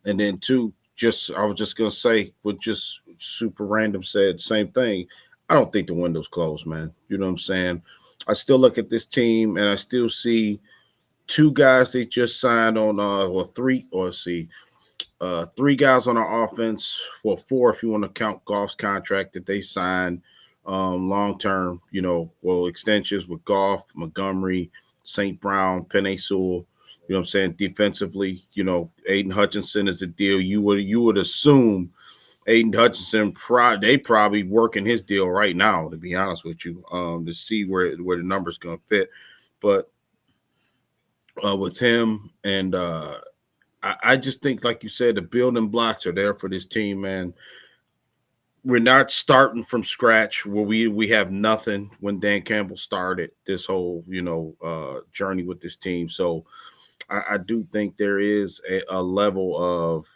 And then too, I was just gonna say, what just super random said, same thing. I don't think the window's closed, man. You know what I'm saying? I still look at this team and I still see two guys they just signed on, three guys on our offense. Well, four if you want to count Goff's contract that they signed long term. Extensions with Goff, Montgomery, St. Brown, Penei Sewell. You know what I'm saying? Defensively, Aiden Hutchinson is a deal. You would assume Aiden Hutchinson they probably working his deal right now, to be honest with you, to see where the numbers gonna fit. But with him and I just think, like you said, the building blocks are there for this team, man. We're not starting from scratch where we have nothing when Dan Campbell started this whole journey with this team. So I do think there is a level of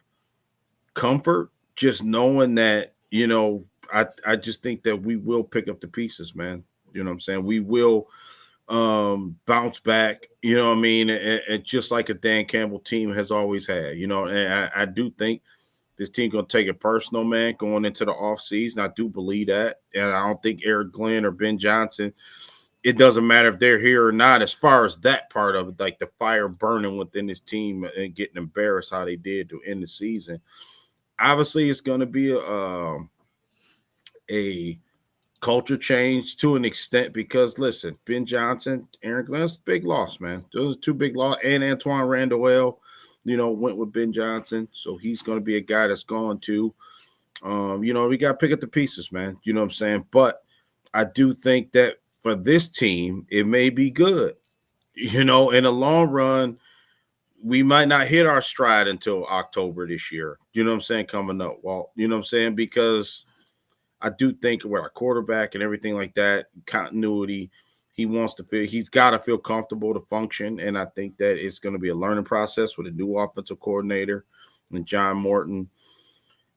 comfort just knowing that, I just think that we will pick up the pieces, man. You know what I'm saying? We will bounce back, you know what I mean? And just like a Dan Campbell team has always had, and I do think this team going to take it personal, man, going into the offseason. I do believe that. And I don't think Eric Glenn or Ben Johnson, it doesn't matter if they're here or not, as far as that part of it, like the fire burning within this team and getting embarrassed how they did to end the season. Obviously, it's going to be a culture change to an extent because, listen, Ben Johnson, Aaron Glenn's big loss, man. Those are two big loss. And Antoine Randall, went with Ben Johnson. So he's going to be a guy that's going to, we got to pick up the pieces, man. You know what I'm saying? But I do think that for this team, it may be good. In the long run, we might not hit our stride until October this year. You know what I'm saying? Coming up, Walt. You know what I'm saying? Because I do think with our quarterback and everything like that, continuity, he's got to feel comfortable to function. And I think that it's going to be a learning process with a new offensive coordinator and John Morton.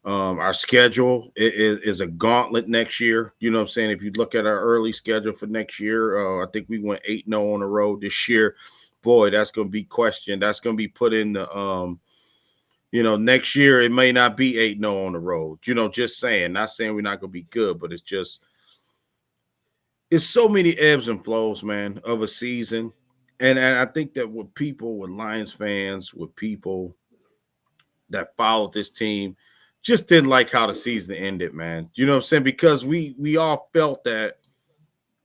Our schedule is a gauntlet next year. You know what I'm saying? If you look at our early schedule for next year, I think we went 8-0 on the road this year. Boy, that's going to be questioned. That's going to be put in the, next year it may not be 8-0 on the road. Just saying. Not saying we're not going to be good, but it's so many ebbs and flows, man, of a season. And I think that with Lions fans, with people that followed this team, just didn't like how the season ended, man. You know what I'm saying? Because we all felt that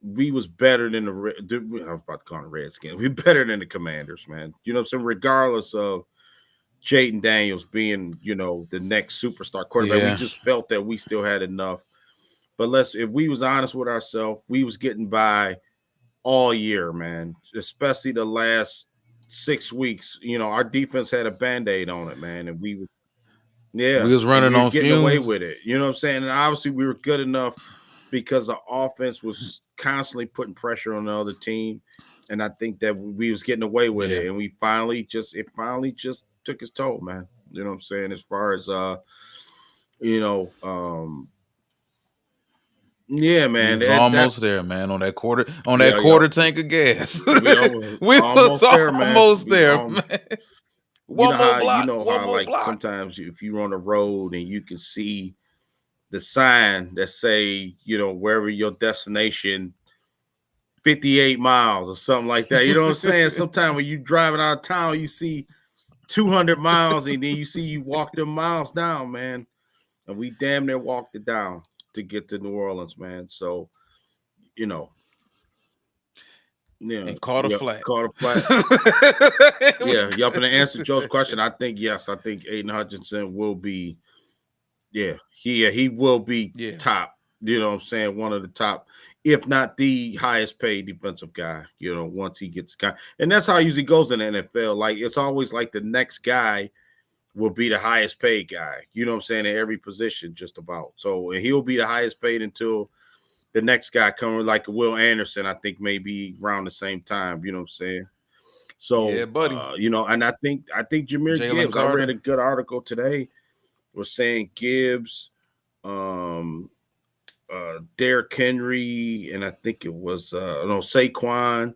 we was better than I was about to call them Redskins. We're better than the Commanders, man. You know what I'm saying? Regardless of Jayden Daniels being, the next superstar quarterback, we just felt that we still had enough. But if we was honest with ourselves, we was getting by all year, man. Especially the last 6 weeks. Our defense had a Band-Aid on it, man, and we was running on getting fumes. away with it. You know what I'm saying? And obviously we were good enough because the offense was constantly putting pressure on the other team. and I think that we was getting away with Yeah. it, and we finally just took its toll, man. You know what I'm saying? As far as you know, yeah, We man, was that almost there, man, on that quarter yeah, yeah, tank of gas. we almost We was almost there, man. almost We there, man. you know One how more like block. sometimes if you're on the road and you can see the sign that say, you know, wherever your destination 58 miles or something like that. You know what I'm saying? Sometimes when you driving out of town, you see 200 miles and then you walk them miles down, man. And we damn near walked it down to get to New Orleans, man. So, you know, yeah, And caught a yeah, flat. caught a flat. Yeah, yup. And to answer Joe's question, I think yes, I think Aiden Hutchinson will be, he will be Yeah. top. You know what I'm saying? One of the top, if not the highest paid defensive guy. You know, once he gets guy, and that's how it usually goes in the NFL. Like it's always like the next guy will be the highest paid guy. You know what I'm saying? In every position, just about. So and he'll be the highest paid until the next guy coming, like Will Anderson. I think maybe around the same time. You know what I'm saying? Yeah, So buddy. you know, and I think Jameer Jalen Gibbs. I read a Carter. good article today was saying Gibbs, um, Derrick Henry, and I think it was no Saquon,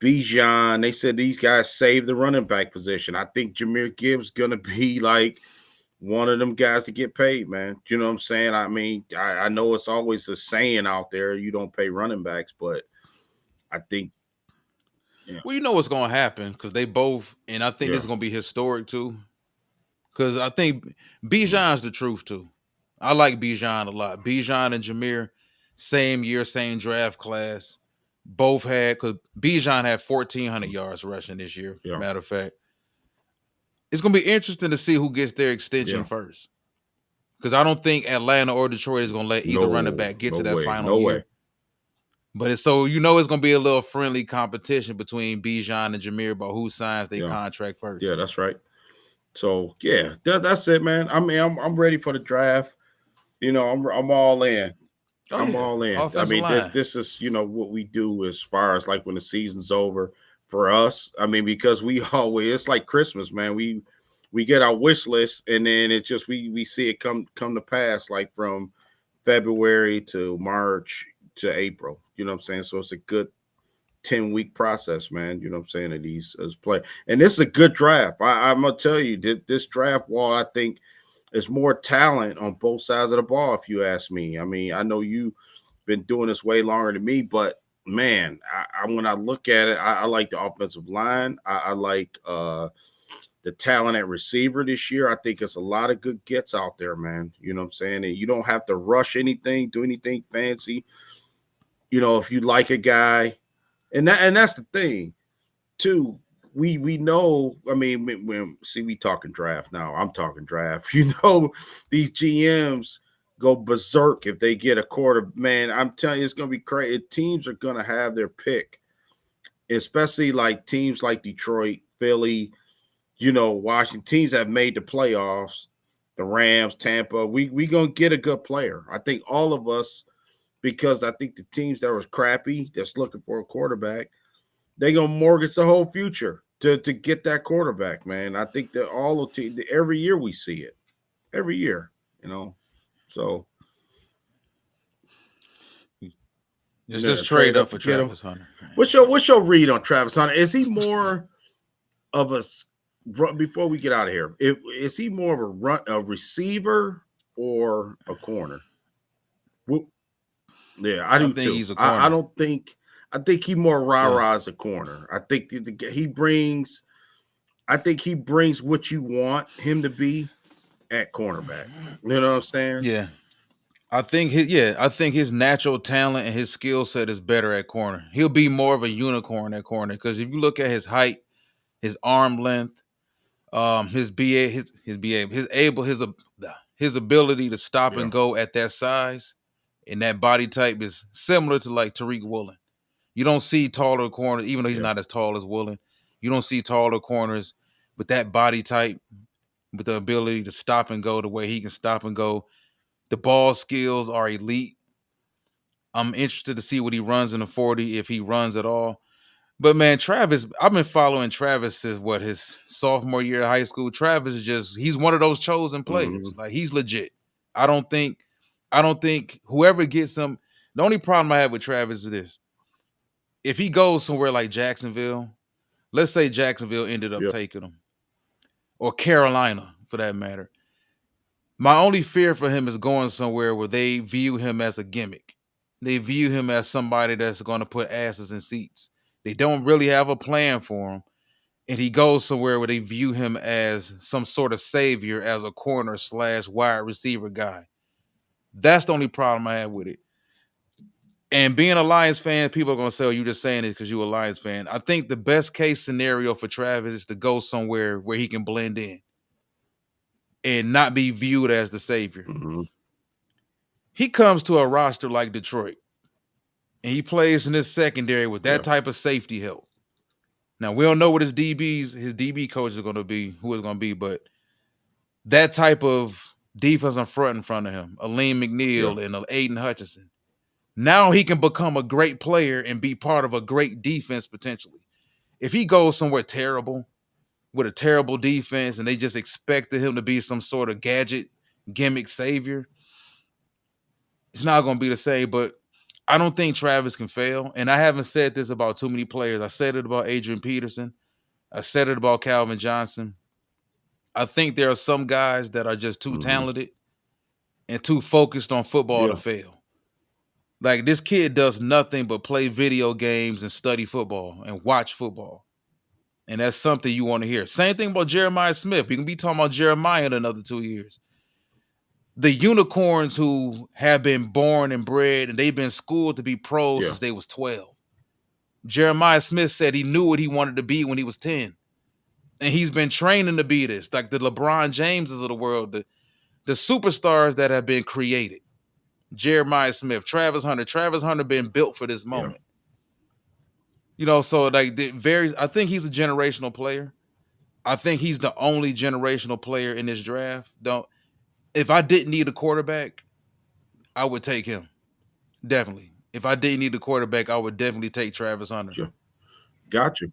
Bijan. They said these guys saved the running back position. I think Jameer Gibbs gonna be like one of them guys to get paid, man. You know what I'm saying? I mean, I know it's always a saying out there you don't pay running backs, but I think yeah, Well, you know what's gonna happen because they both, and I think this yeah, is gonna be historic too. Because I think mm, Bijan's the truth too. I like Bijan a lot. Bijan and Jameer, same year, same draft class. Both had because Bijan had 1,400 yards rushing this year. yeah, Matter of fact, it's gonna be interesting to see who gets their extension yeah. first. Because I don't think Atlanta or Detroit is gonna let either running No, back get no to that way, final no way. year. But it's so it's gonna be a little friendly competition between Bijan and Jameer about who signs their Yeah, contract yeah, first. that's right. So yeah, that's it, man. I mean, I'm ready for the draft. You know, I'm all in. Oh I'm yeah, all in. I offensive mean, line. this is what we do as far as like when the season's over for us. I mean, because we always it's like Christmas, man. We get our wish list and then it just we see it come to pass like from February to March to April. You know what I'm saying? So it's a good 10-week process, man. You know what I'm saying? Of these as play. And this is a good draft. I'm gonna tell you, this draft wall, I think, is more talent on both sides of the ball, if you ask me. I mean, I know you've been doing this way longer than me, but man, when I look at it, I like the offensive line. I like the talent at receiver this year. I think it's a lot of good gets out there, man. You know what I'm saying? And you don't have to rush anything, do anything fancy. You know, if you like a guy, and that's the thing too. We know. I mean, when see we talking draft now. I'm talking draft. You know, these GMs go berserk if they get a quarter. Man, I'm telling you, it's gonna be crazy. Teams are gonna have their pick, especially like teams like Detroit, Philly. You know, Washington teams have made the playoffs. The Rams, Tampa. We gonna get a good player. I think all of us because I think the teams that was crappy that's looking for a quarterback they gonna mortgage the whole future to get that quarterback, man. I think that all the every year we see it, every year, you know. So Just trade trade up up to for get him. Travis Hunter. What's your read on Travis Hunter? Is he more of a before we get out of here? Is he more of a receiver or a corner? Well, yeah, I I do think too. he's a I corner. don't think I think he more rah Yeah. rah as a corner. I think he brings. I think he brings what you want him to be at cornerback. You know what I'm saying? Yeah. I think his natural talent and his skill set is better at corner. He'll be more of a unicorn at corner because if you look at his height, his arm length, his BA, his BA, his ability to stop Yeah, and go at that size and that body type is similar to like Tariq Woolen. You don't see taller corners, even though he's yeah, not as tall as Woolen. You don't see taller corners with that body type, with the ability to stop and go the way he can stop and go. The ball skills are elite. I'm interested to see what he runs in the 40, if he runs at all. But man, Travis, I've been following Travis since his sophomore year of high school. Travis is he's one of those chosen players. Mhm. Like he's legit. I don't think whoever gets him, the only problem I have with Travis is this. If he goes somewhere like Jacksonville, let's say Jacksonville ended up Yeah. taking him, or Carolina for that matter. My only fear for him is going somewhere where they view him as a gimmick. They view him as somebody that's going to put asses in seats. They don't really have a plan for him. And he goes somewhere where they view him as some sort of savior, as a corner / wide receiver guy. That's the only problem I have with it. And being a Lions fan, people are going to say, oh, you just saying it because you're a Lions fan. I think the best case scenario for Travis is to go somewhere where he can blend in and not be viewed as the savior. Mhm. He comes to a roster like Detroit and he plays in this secondary with that Yeah. type of safety help. Now, we don't know what his DB coach is going to be, who it's going to be, but that type of defense in front of him, Aleem McNeil and Aiden Hutchinson. Now he can become a great player and be part of a great defense potentially. If he goes somewhere terrible with a terrible defense and they just expected him to be some sort of gadget gimmick savior, it's not going to be the same. But I don't think Travis can fail. And I haven't said this about too many players. I said it about Adrian Peterson. I said it about Calvin Johnson. I think there are some guys that are just too talented and too focused on football to fail. Like this kid does nothing but play video games and study football and watch football. And that's something you want to hear. Same thing about Jeremiah Smith. We can be talking about Jeremiah in another 2 years. The unicorns who have been born and bred and they've been schooled to be pros since they was 12. Jeremiah Smith said he knew what he wanted to be when he was 10. And he's been training to be this. Like the LeBron Jameses of the world, the superstars that have been created. Jeremiah Smith, Travis Hunter. Travis Hunter been built for this moment. You know, so like I think he's a generational player. I think he's the only generational player in this draft. If I didn't need a quarterback, I would take him. Definitely. If I didn't need a quarterback, I would definitely take Travis Hunter. Yeah. Got you.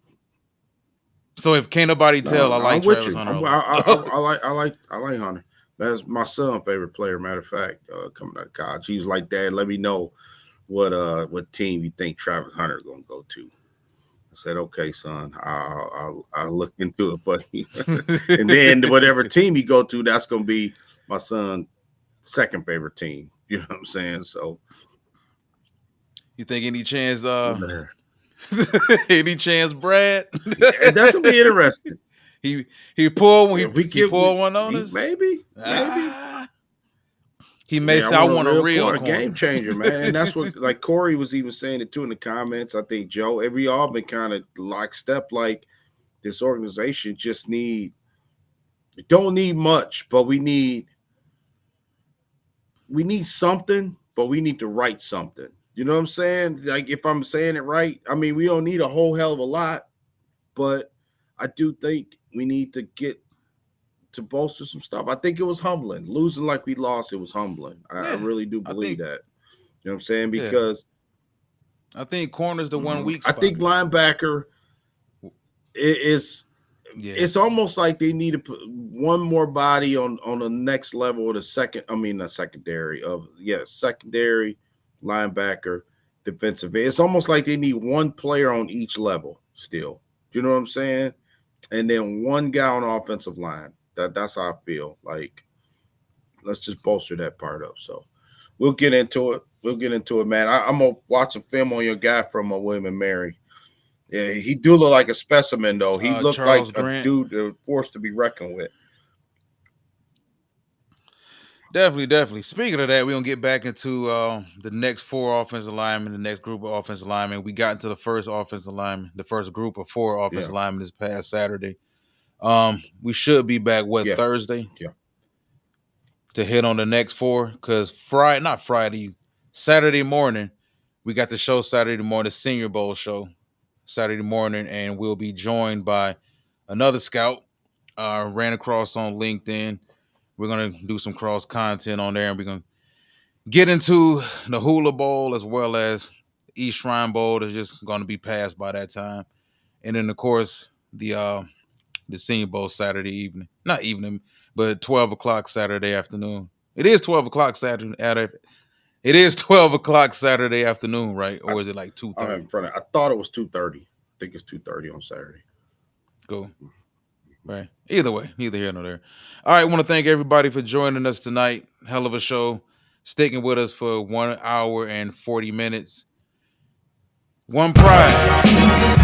So if can't nobody tell, I like Travis Hunter. I like Hunter. That's my son's favorite player. Matter of fact, coming out of college, he was like, "Dad, let me know what team you think Travis Hunter is going to go to." I said, "Okay, son, I'll look into it for you." And then whatever team he go to, that's going to be my son's second favorite team. You know what I'm saying? So, you think any chance? Any chance, Brad? That's gonna be interesting. He pulled one on us. Maybe. He may say, "I want a real game changer, man." And that's what, like Corey was even saying it too in the comments. I think Joe, we all been kind of lockstep. Like this organization just don't need much, but we need something, but we need to write something. You know what I'm saying? Like, if I'm saying it right, I mean, we don't need a whole hell of a lot, but I do think we need to get to bolster some stuff. I think it was humbling. Losing like we lost, it was humbling. I really do believe that. You know what I'm saying? Because I think corner's the 1 week spot. I think linebacker is it's almost like they need to put one more body on the next level of secondary linebacker, defensive end. It's almost like they need one player on each level still. Do you know what I'm saying? And then one guy on the offensive line. That's how I feel. Like, let's just bolster that part up. So we'll get into it. Man. I'm gonna watch a film on your guy from William and Mary. Yeah, he do look like a specimen, though. He looked Charles like Grant. A dude force to be reckoned with. Definitely. Speaking of that, we're going to get back into the next 4 offensive linemen, the next group of offensive linemen. We got into the first offensive lineman, the first group of 4 offensive linemen this past Saturday. We should be back, Thursday? Yeah. To hit on the next 4, because Saturday morning, we got the show Saturday morning, the Senior Bowl show Saturday morning, and we'll be joined by another scout, ran across on LinkedIn. We're going to do some cross content on there, and we're going to get into the Hula Bowl as well as East Shrine Bowl is just going to be passed by that time, and then of course the Senior Bowl Saturday evening, not evening, but 12 o'clock Saturday afternoon. It is 12 o'clock Saturday. It is 12 o'clock Saturday afternoon, right? Or is it like 2:30? I'm in front of. I thought it was 2:30. I think it's 2:30 on Saturday. Cool. Right. Either way, neither here nor there. All right. I want to thank everybody for joining us tonight. Hell of a show. Sticking with us for 1 hour and 40 minutes. One Pride.